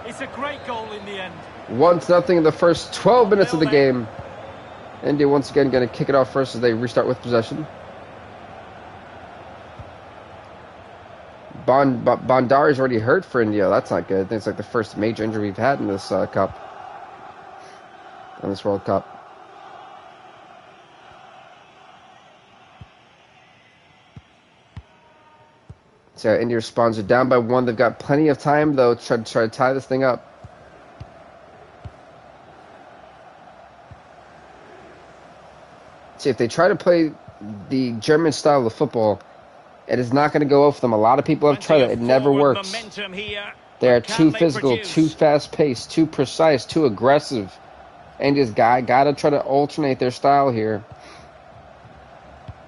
It's a great goal in the end. 1-0 in the first 12 minutes of the game. India once again going to kick it off first as they restart with possession. Bandar is already hurt for India. That's not good. I think it's like the first major injury we've had in this cup, in this World Cup. So India responds. They're down by 1. They've got plenty of time though to try to tie this thing up. See, if they try to play the German style of football, it is not going to go over for them. A lot of people have tried it. It never works. They are too physical, too fast-paced, too precise, too aggressive. India's got to try to alternate their style here.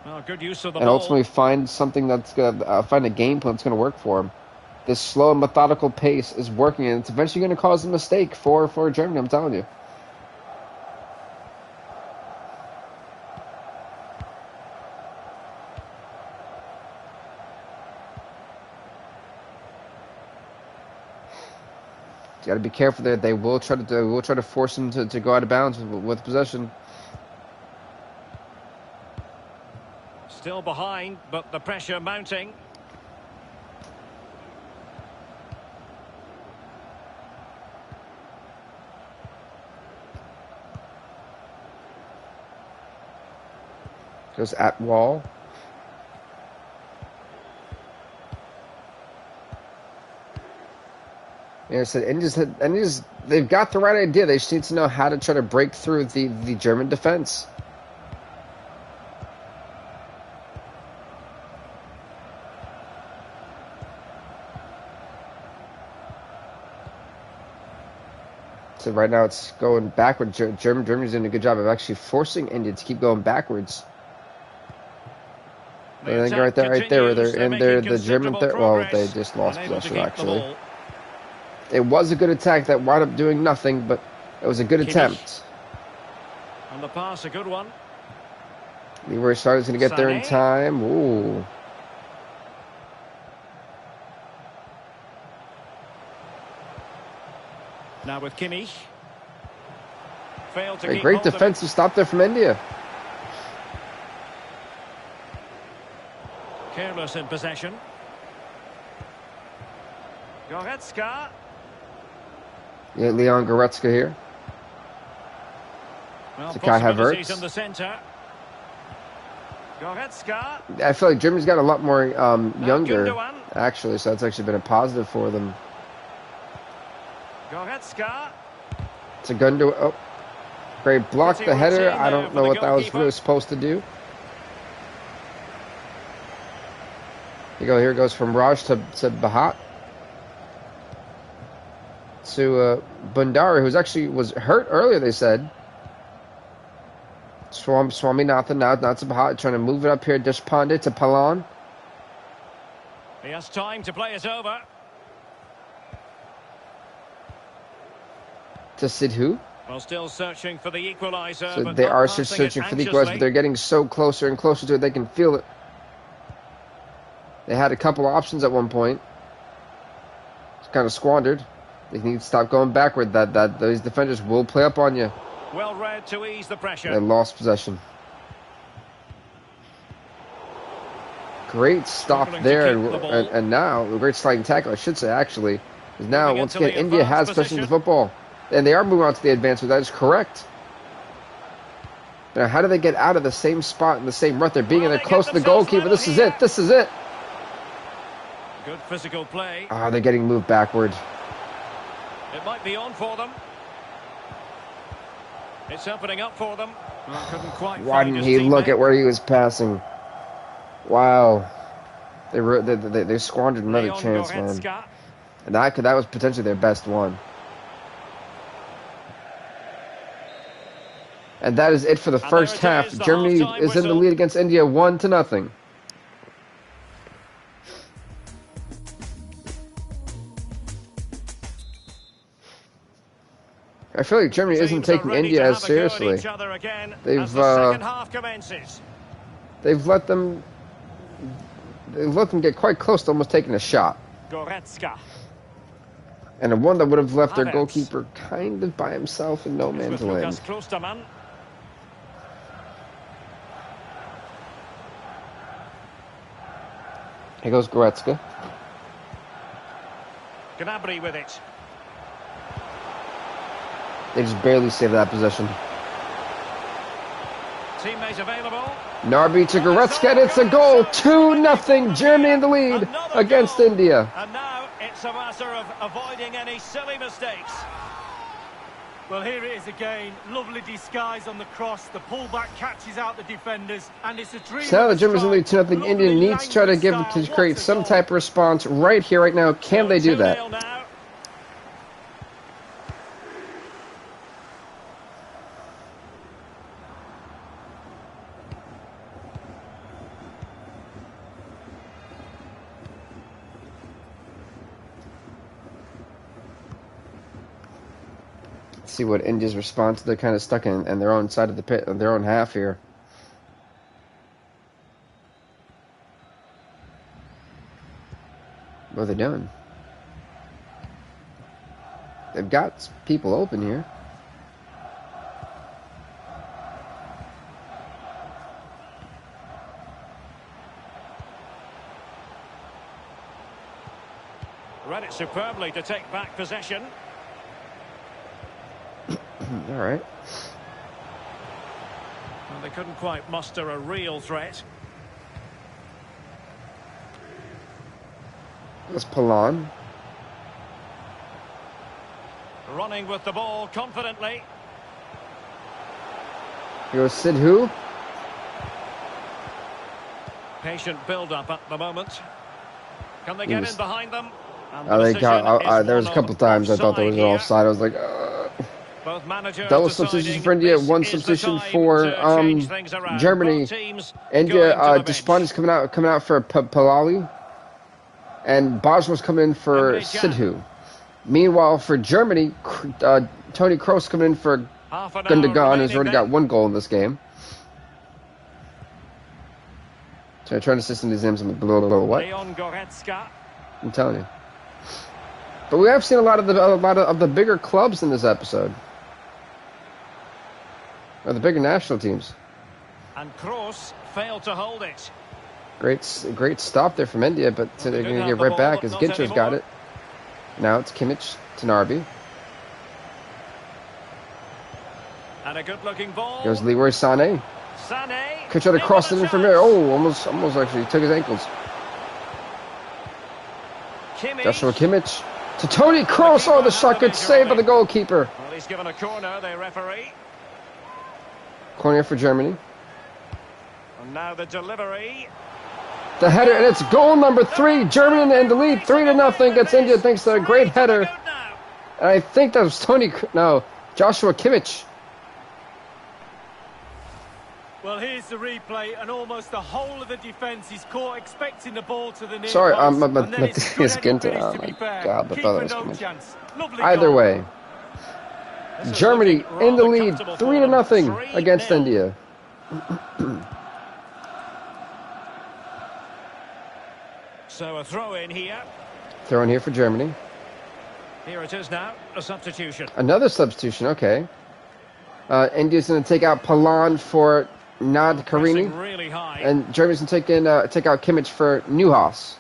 Oh, good use of the and ultimately find something that's going to find a game plan that's going to work for them. This slow and methodical pace is working, and it's eventually going to cause a mistake for Germany, I'm telling you. You got to be careful there. They will try to force him to go out of bounds with possession. Still behind, but the pressure mounting. Goes at wall. Yeah, I said India's they've got the right idea. They just need to know how to try to break through the German defense. So right now it's going backwards. Germany's doing a good job of actually forcing India to keep going backwards. I think right there, where they're in there, the German. Well, they just lost possession actually. It was a good attack that wound up doing nothing, but it was a good attempt. And the pass, a good one. Leroy Sané's going to get there in time. Ooh. Now with Kimmich. Failed to A great defensive stop there from India. Careless in possession. Goretzka. Yeah, Leon Goretzka here. Well, to Kai Havertz in the center. Goretzka. I feel like Germany's got a lot more younger, actually, so that's actually been a positive for them. Goretzka. It's a gun to... Oh, great block the header. I don't know what that was really supposed to do. Here it goes from Raj to Bahat. To Bundari, who's actually was hurt earlier, they said. Swaminathan now to Bahat, trying to move it up here. Deshpande to Palan. He has time to play it over. To Sidhu. Well, still searching for the equaliser. So but they are searching for the equaliser, but they're getting so closer and closer to it, they can feel it. They had a couple of options at one point. It's kind of squandered. They need to stop going backward. Those defenders will play up on you. Well read to ease the pressure. They lost possession. Great stop there, and now a great sliding tackle, I should say, actually. Because now, once again, India has possession of the football. And they are moving on to the advancement. That is correct. Now, how do they get out of the same spot in the same rut? They're being in there close to the goalkeeper. This is it. This is it. Good physical play. Oh, they're getting moved backward. It might be on for them. It's opening up for them. Well, couldn't quite. Why didn't he look at where he was passing? Wow. They squandered another chance, man. And that was potentially their best one. And that is it for the first half. Germany is in the lead against India 1-0. I feel like Germany isn't taking India as seriously. They've let them get quite close to almost taking a shot. And a one that would have left their goalkeeper kind of by himself in no man's land. Here goes Goretzka. Gnabry with it. They just barely saved that possession. Teammate available. Narby to Goretzka, and it's a goal. 2-0. Germany in the lead against India. And now it's a matter of avoiding any silly mistakes. Well, here it is again. Lovely disguise on the cross. The pullback catches out the defenders, and it's a dream. So now the Germans in the lead 2-0. India needs to try to create some type of response right here, right now. Can they do that? See what India's response. They're kind of stuck in their own side of the pit, their own half here. What are they doing? They've got people open here. Read it superbly to take back possession. All right. Well, they couldn't quite muster a real threat. That's Palan. Running with the ball confidently. Here goes Sidhu. Patient build-up at the moment. Can they get in behind them? There was a couple times I thought there was an offside. I was like, that was substitution for India, one substitution for Germany. India, Deshpande is coming out for Palali, and Baj was coming in for Sidhu. Meanwhile, for Germany, Toni Kroos coming in for Gundogan has already got 1 goal in this game. So I'm trying to system these names. I'm below what? I'm telling you. But we have seen a lot of the bigger clubs in this episode, or the bigger national teams. And Kroos failed to hold it. Great stop there from India, but they're going to get right back as Ginter's got it. Now it's Kimmich to Narby. And a good-looking ball. Goes Leroy Sané. Could try to cross it in from there. Oh, almost actually took his ankles. Joshua Kimmich to Toni Kroos. Oh, the shot, good save by the goalkeeper. Well, he's given a corner, the referee. Corner for Germany. And now the delivery. The header, and it's goal number 3. Germany in the lead, 3-0 against India, thanks to a great header. And I think that was Joshua Kimmich. Well, here's the replay, and almost the whole of the defence is caught expecting the ball to the near Sorry, post, but and then it's Ginter. Oh my God, I thought it was Kimmich. Either goal. way, Germany in the lead, 3-0 against India. So a throw in here. Throw in here for Germany. Here it is now, a substitution. Another substitution, okay. India's going to take out Palan for Nad Karini. Really high. And Germany's going to take out Kimmich for Neuhaus.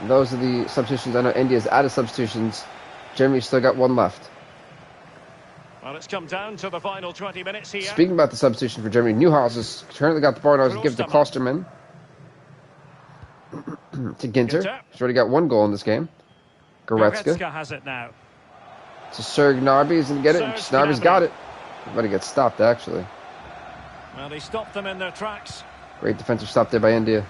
Those are the substitutions. I know India's out of substitutions. Germany's still got 1 left. Well, it's come down to the final 20 minutes here. Speaking about the substitution for Germany, Neuhaus has currently got the ball. I was going to give it to Klosterman. To Ginter. He's already got 1 goal in this game. Goretzka has it now. To Serge Gnabry. He's going to get it. Gnabry's got it. But he gets stopped, actually. Well, they stopped them in their tracks. Great defensive stop there by India.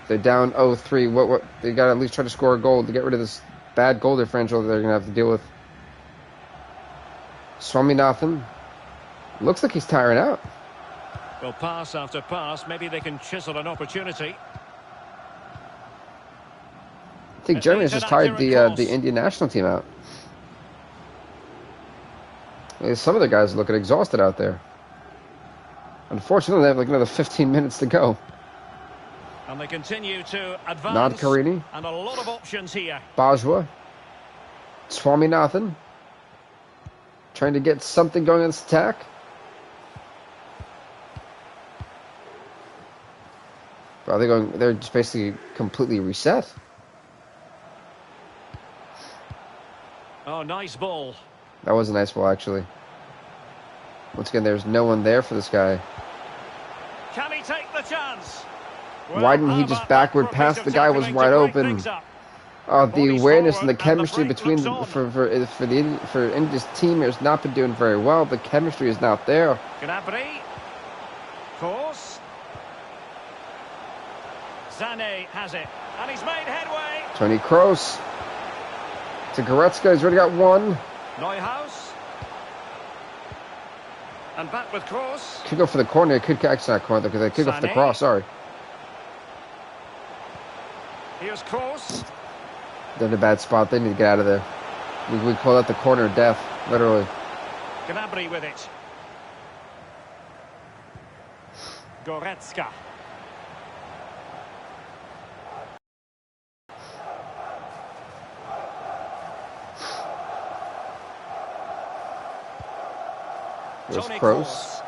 They're down 0-3. What? They got to at least try to score a goal to get rid of this bad goal differential that they're going to have to deal with. Swaminathan. Looks like he's tiring out. Well, pass after pass. Maybe they can chisel an opportunity. I think Germany's just tired the Indian national team out. Some of the guys are looking exhausted out there. Unfortunately, they have like another 15 minutes to go. And they continue to advance. Nad Karini. And a lot of options here. Bajwa. Swaminathan. Trying to get something going on this attack. Well, they're just basically completely reset. Oh, nice ball. That was a nice ball, actually. Once again, there's no one there for this guy. Can he take the chance? Well, why didn't he just backward pass? The guy was wide open. The awareness and the chemistry between for India's team has not been doing very well. The chemistry is not there. Gnabry. Course. Sané has it, and he's made headway. Toni Kroos. To Goretzka, he's already got 1. Neuhaus. And back with Kroos. Could go for the corner. It could actually not corner because they could go for the cross. Sorry. Here's Kroos. They're in a bad spot. They need to get out of there. We call that the corner of death, literally. Gnabry with it. Goretzka. There's Kroos.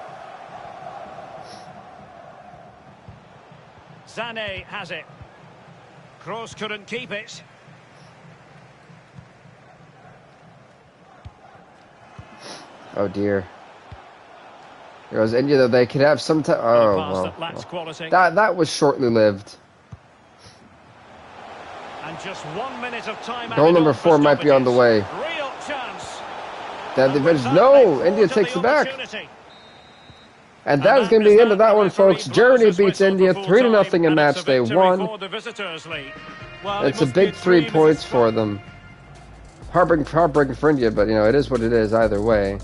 Sané has it. Kroos couldn't keep it. Oh dear. There goes India, though. They could have some time. Oh, well. That was shortly lived. And just 1 minute of time. Goal number 4 might be on the way. Real chance. No, India takes it back. And that is going to be the end of that one, folks. Germany beats India 3-0 in match day 1. It's a big 3 points for them. Heartbreaking for India, but it is what it is either way.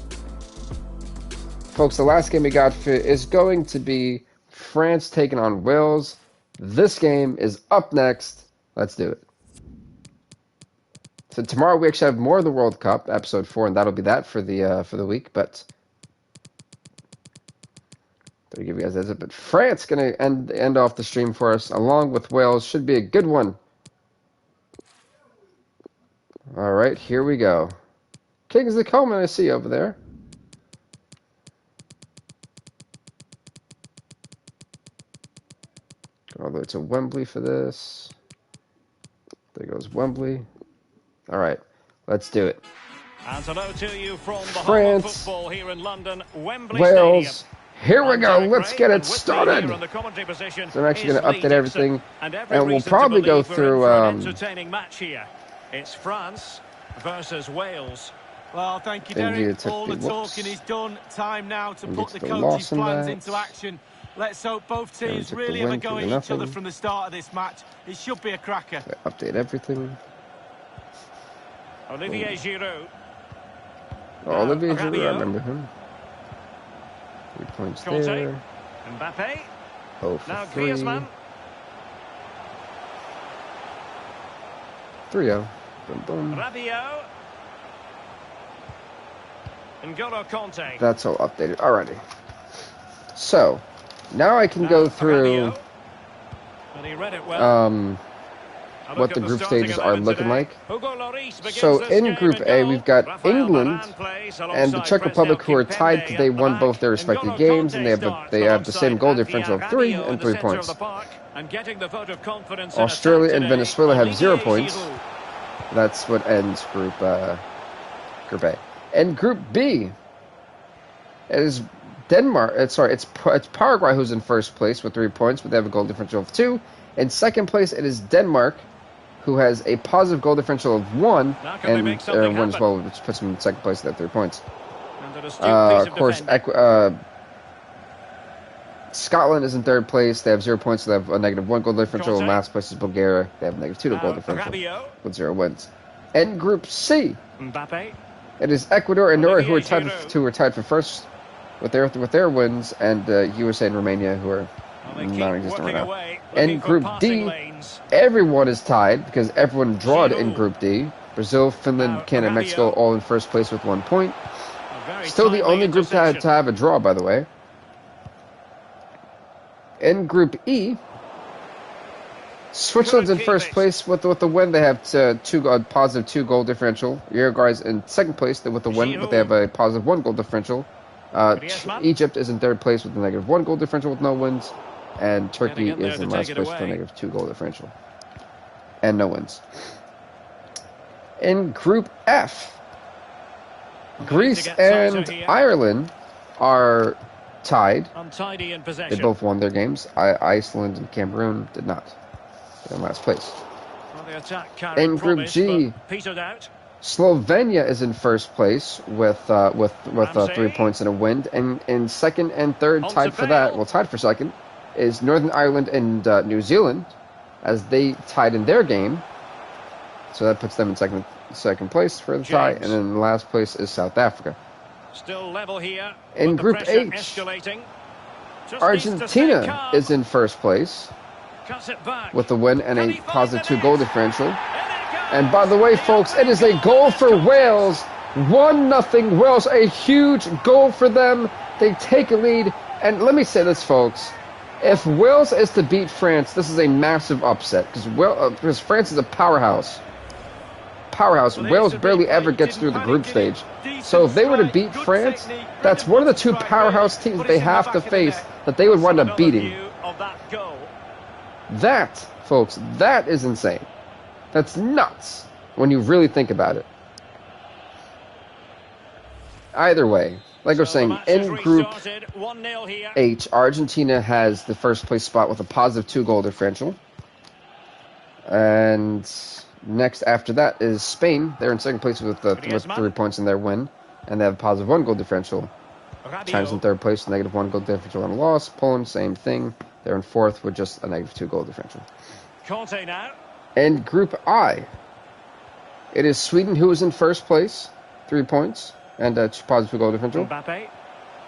Folks, the last game we got is going to be France taking on Wales. This game is up next. Let's do it. So tomorrow we actually have more of the World Cup, episode 4, and that'll be that for the week. But to give you guys a but France gonna end off the stream for us, along with Wales. Should be a good one. All right, here we go. Kingsley Coleman, I see over there. Go all the way to Wembley for this. There goes Wembley. All right, let's do it. And hello to you from the France, home of football here in London, Wembley Wales. Stadium. Here we go. Let's get it started. So I'm actually going to update everything, and we'll probably go through. Entertaining match here. It's France versus Wales. Well, thank you, Derek. All the talking is done. Time now to put the coach's plans into action. Let's hope both teams really have a go at each other from the start of this match. It should be a cracker. Update everything. Olivier Giroud. Olivier Giroud, I remember him. 3 points there. Mbappe. Oh, for now 3. Griezmann. 3-0. Boom, boom. Rabiot. N'Golo Conte. That's all updated already. So, now I can go through what the group stages are looking like. So in Group A, we've got England and the Czech Republic, who are tied because they won both their respective games, and they have the same goal differential of 3 and 3 points. Australia and Venezuela have 0 points. That's what ends Group A. And Group B, it is Denmark. It's Paraguay who's in first place with 3 points, but they have a goal differential of 2. In second place, it is Denmark, who has a positive goal differential of 1, and 1 as well, which puts them in second place at 3 points. Of course, Scotland is in third place. They have 0 points, so they have a -1 goal differential. And last place is Bulgaria. They have a -2 goal differential with 0 wins. And Group C, it is Ecuador and Norway who are tied for first with their wins, and USA and Romania who are non-existent right now. And Group D, everyone is tied because everyone drawed in Group D. Brazil, Finland, Canada, and Mexico all in first place with 1 point. Still the only group to have a draw, by the way. In Group E, Switzerland's in first place with the win. They have positive 2 goal differential. Uruguay's in second place with the win, but they have a positive 1 goal differential. Egypt is in third place with a -1 goal differential with no wins. And Turkey is in last place with a -2 goal differential. And no wins. In Group F, Greece and Ireland are tied. They both won their games. Iceland and Cameroon did not. They're in last place. In Group G, Slovenia is in first place with 3 points and a win. And in second and third, tied for second, is Northern Ireland and New Zealand, as they tied in their game. So that puts them in second place for the tie. And then last place is South Africa. Still level here. In Group H, Argentina is in first place with a win and a positive 2 goal differential. And by the way, folks, it is a goal for Wales. 1-0 Wales, a huge goal for them. They take a lead. And let me say this, folks. If Wales is to beat France, this is a massive upset because France is a powerhouse. Wales barely ever gets through the group stage. So if they were to beat France, that's one of the 2 powerhouse teams they have to face that they would wind up beating. That, folks, that is insane. That's nuts when you really think about it. Either way, like I was saying, in Group H, Argentina has the first place spot with a positive 2 goal differential. And next after that is Spain. They're in second place with 3 points in their win. And they have a positive 1 goal differential. China's in third place with -1 goal differential and a loss. Poland, same thing. They're in fourth with just a -2 goal differential. In Group I, it is Sweden who is in first place, 3 points. And a positive goal differential.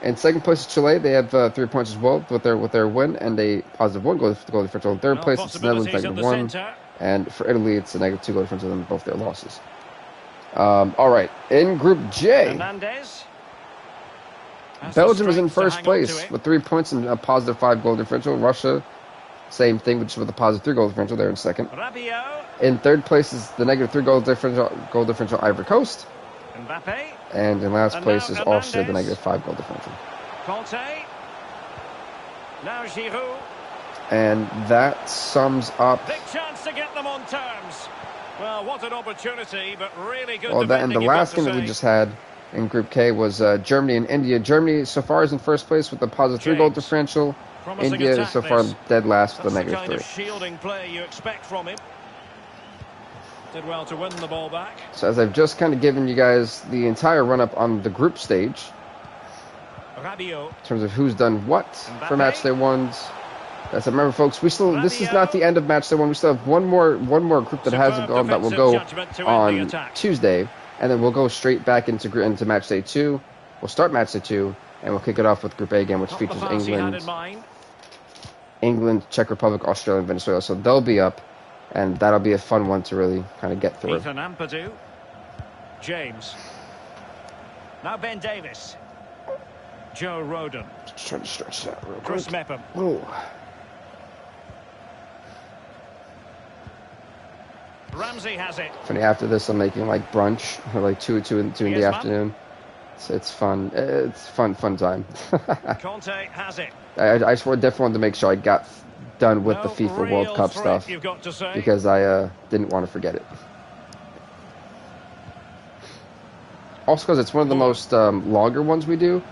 In second place is Chile. They have 3 points as well with their win and a positive 1 goal differential. In third place it's Netherlands, -1. And for Italy, it's a -2 goal differential in both their losses. All right, in Group J, Hernandez. Belgium is in first place with 3 points and a positive 5 goal differential. Russia, same thing, which is with a positive 3 goal differential. They're in second. Rabiot. In third place is the negative 3 goal differential Ivory Coast. Mbappe. And in last place is Austria, the negative 5 goal differential. Conte. Now Giroud. And that sums up. Big chance to get them on terms. Well, what an opportunity, but really good. Well, that and the last game that we just had in Group K was Germany and India. Germany so far is in first place with a positive 3 goal differential. India is so far dead last with a negative 3. That's the kind of shielding play you expect from him. Did well to win the ball back. So as I've just kind of given you guys the entire run-up on the group stage, Rabiot. in terms of who's done what for match day ones. As I remember, folks, we still this is not the end of match day one. We still have one more group that hasn't gone that will go on Tuesday, and then we'll go straight back into match day 2. We'll start match day 2, and we'll kick it off with Group A again, which features England, Czech Republic, Australia, and Venezuela. So they'll be up, and that'll be a fun one to really kind of get through. Ethan Ampadu. James. Now Ben Davis. Joe Rodon. Just trying to stretch that real quick. Chris Mepham. Oh. Ramsey has it. Funny, after this, I'm making like brunch, or like 2 in the afternoon. So it's fun. It's fun time. Conte has it. I definitely wanted to make sure I got done with the FIFA World Cup stuff because I didn't want to forget it. Also, because it's one of the most longer ones we do,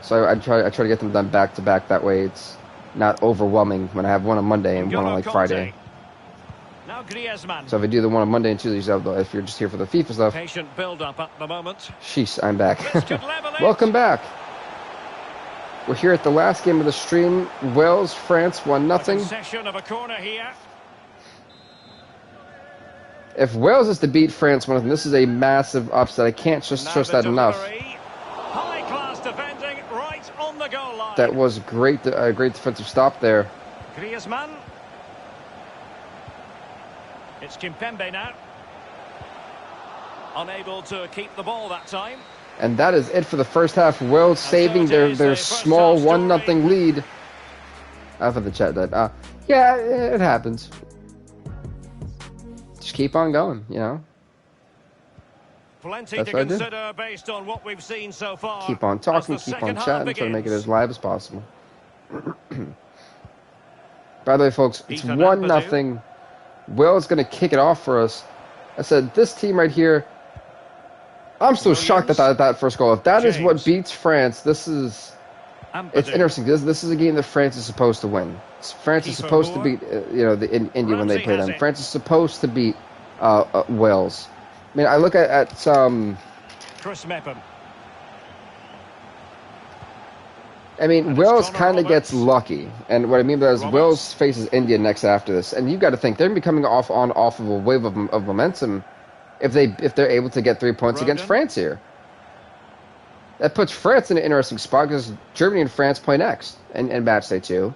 so I try to get them done back to back. That way, it's not overwhelming when I have one on Monday and one on like Friday. Now Griezmann. So if I do the one on Monday and Tuesday, if you're just here for the FIFA stuff, patient build up at the moment. Sheesh, I'm back. Welcome back. We're here at the last game of the stream. Wales, France 1-0. Concession of a corner here. If Wales is to beat France 1-0, this is a massive upset. I can't just stress that enough. High class defending right on the goal line. That was great defensive stop there. Griezmann. It's Kimpembe now. Unable to keep the ball that time. And that is it for the first half. Wales saving their small 1-0 lead. After the chat that, yeah, it happens. Just keep on going, you know. Plenty to consider based on what we've seen so far. Keep on talking, keep on chatting, try to make it as live as possible. By the way, folks, it's 1-0. Wales going to kick it off for us. I said, this team right here, I'm still shocked at that first goal. If that is what beats France, it's interesting. This is a game that France is supposed to win. France is supposed to beat, India when they play them. France is supposed to beat Wales. I mean, I look at some. Chris Mepham. I mean, Wales kind of gets lucky, and what I mean by that is Wales faces India next after this, and you've got to think they're going to be coming off of a wave of momentum if they're able to get 3 points against France here. That puts France in an interesting spot because Germany and France play next in match day 2.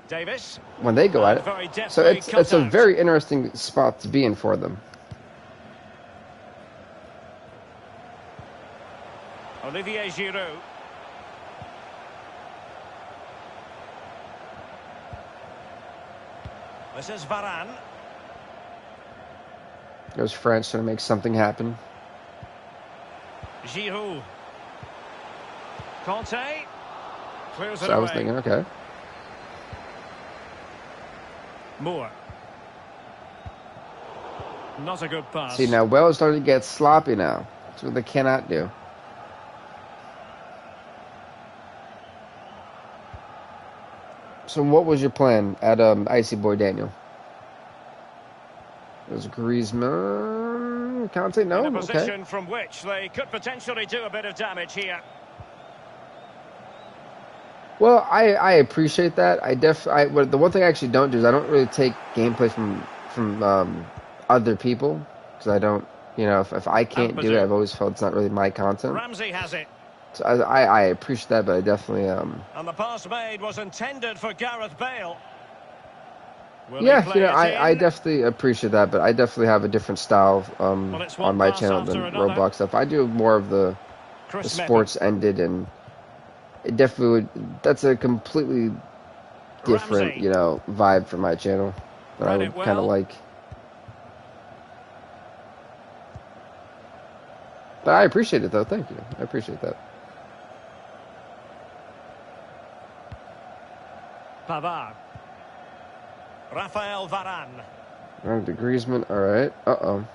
Davis. When they go at it, so it's a very interesting spot to be in for them. Olivier Giroud. This is Varane. There's France trying to make something happen. Giroud. Conte. Clears it away. I was thinking, okay. Moore. Not a good pass. See, now Wales starting to get sloppy now. That's what they cannot do. So what was your plan at Icy Boy Daniel? It was Griezmann. Conte? No? In a position from which they could potentially do a bit of damage here. Well, I appreciate that. The one thing I actually don't do is I don't really take gameplay from other people because I don't, if I can't do it, I've always felt it's not really my content. Ramsey has it. So I appreciate that, but I definitely And the pass made was intended for Gareth Bale. Yeah, you know, I definitely appreciate that, but I definitely have a different style on my channel than Roblox stuff. I do more of the sports ended, and it definitely would. That's a completely different, you know, vibe for my channel that I would kind of like. But I appreciate it, though. Thank you. I appreciate that. Pavard. Rafael Varane. Wrong to Griezmann. All right. Uh-oh.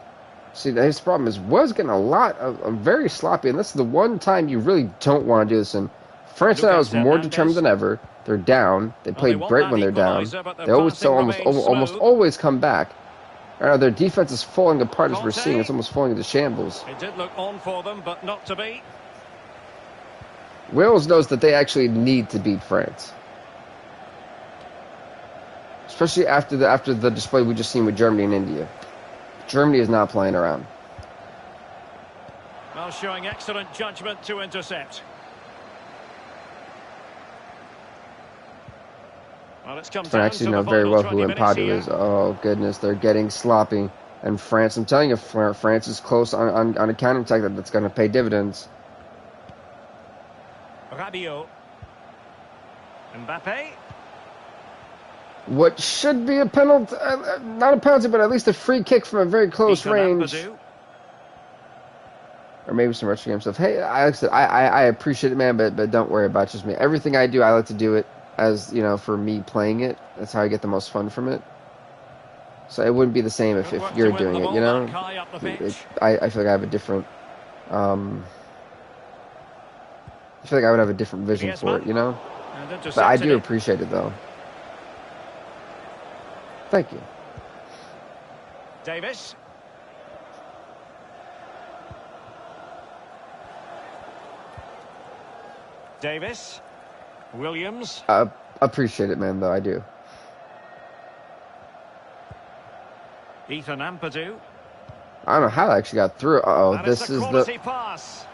See, his problem is was getting a lot of very sloppy, and this is the one time you really don't want to do this. And France now is more determined than ever. They're down. They play great when they're down. They always almost always come back. Their defense is falling apart as we're seeing. It's almost falling into shambles. It did look on for them, but not to be. Wales knows that they actually need to beat France. Especially after the display we just seen with Germany and India. Germany is not playing around. Well, showing excellent judgment to intercept. Well, it's come I actually know very well who Impadu is. Oh, goodness, they're getting sloppy. And France, I'm telling you, France is close on a counterattack that's going to pay dividends. Rabiot. Mbappe. What should be a penalty, not a penalty, but at least a free kick from a very close range. Or maybe some retro game stuff. Hey, I appreciate it, man, but don't worry about just me. Everything I do, I like to do it as, you know, for me playing it. That's how I get the most fun from it. So it wouldn't be the same if you're doing it, you know? I feel like I have a different, I feel like I would have a different vision for it, you know? But I do appreciate it, though. Thank you. Davis. Davis. Williams. Appreciate it, man, though. I do. Ethan Ampadu. I don't know how I actually got through. Uh-oh, this is the... pass.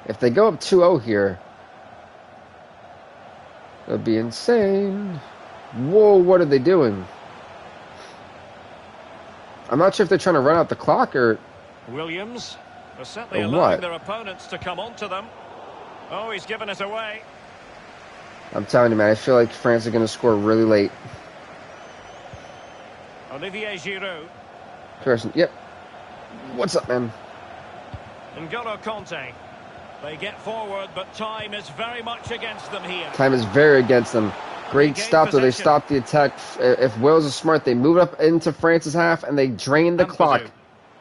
If they go up 2-0 here, it would be insane. Whoa, what are they doing? I'm not sure if they're trying to run out the clock or... Williams. They're certainly allowing their opponents to come onto them. Oh, he's given it away. I'm telling you, man, I feel like France are going to score really late. Olivier Giroud. Carson, yep. What's up, man? N'Golo Conte. They get forward, but time is very much against them here. Time is very against them. Great stop, though. They stop the attack. If Wales is smart, they move up into France's half, and they drain the clock.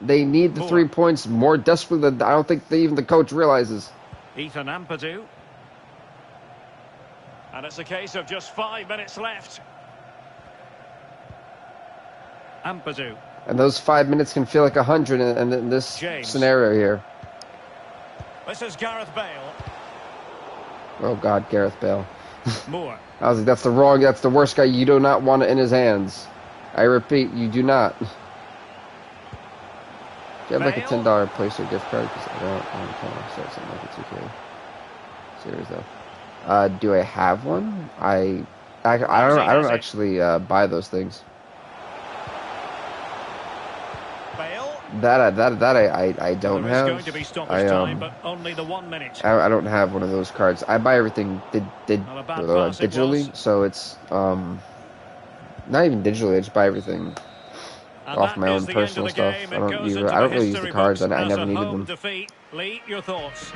They need the 3 points more desperately than I don't think even the coach realizes. Ethan Ampadu. And it's a case of just 5 minutes left. Ampadu. And those 5 minutes can feel like 100 in this scenario here. This is Gareth Bale. Oh, God, Gareth Bale. Moore. I was like, that's the worst guy. You do not want it in his hands. I repeat, you do not. Do you have like a $10 PlayStation gift card? Because I don't start something like a 2K series though. Do I have one? I don't actually buy those things. That I don't have. Going to be time, but only the 1 minute. I don't have one of those cards. I buy everything digitally, so it's not even digitally. I just buy everything off my own personal stuff. I don't really use the cards. I never needed them. Lee, your thoughts?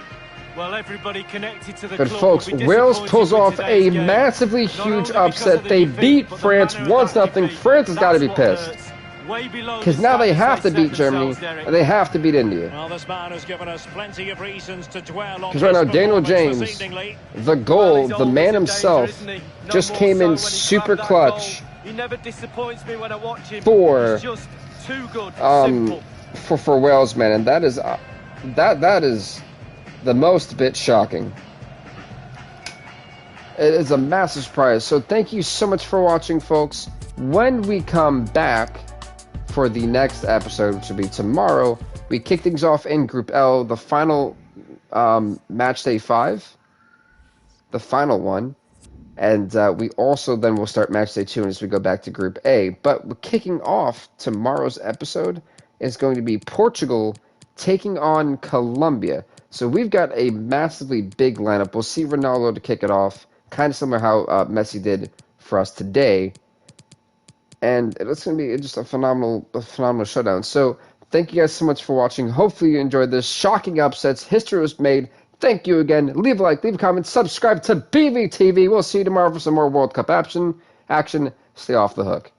Well, everybody connected to the but folks, Wales pulls off a massively huge upset. They beat France 1-0. France has got to be pissed. Because now they have to beat Germany, and they have to beat India. Because right now, Daniel James, the goal, the man himself, just came in super clutch for Wales, man, and that is the most bit shocking. It is a massive surprise. So thank you so much for watching, folks. When we come back for the next episode, which will be tomorrow, we kick things off in Group L, the final match day 5, the final one. And we also then will start match day 2 as we go back to Group A. But kicking off tomorrow's episode is going to be Portugal taking on Colombia. So we've got a massively big lineup. We'll see Ronaldo to kick it off, kind of similar how Messi did for us today. And it's going to be just a phenomenal showdown. So thank you guys so much for watching. Hopefully you enjoyed this. Shocking upsets. History was made. Thank you again. Leave a like, leave a comment, subscribe to BVTV. We'll see you tomorrow for some more World Cup action. Stay off the hook.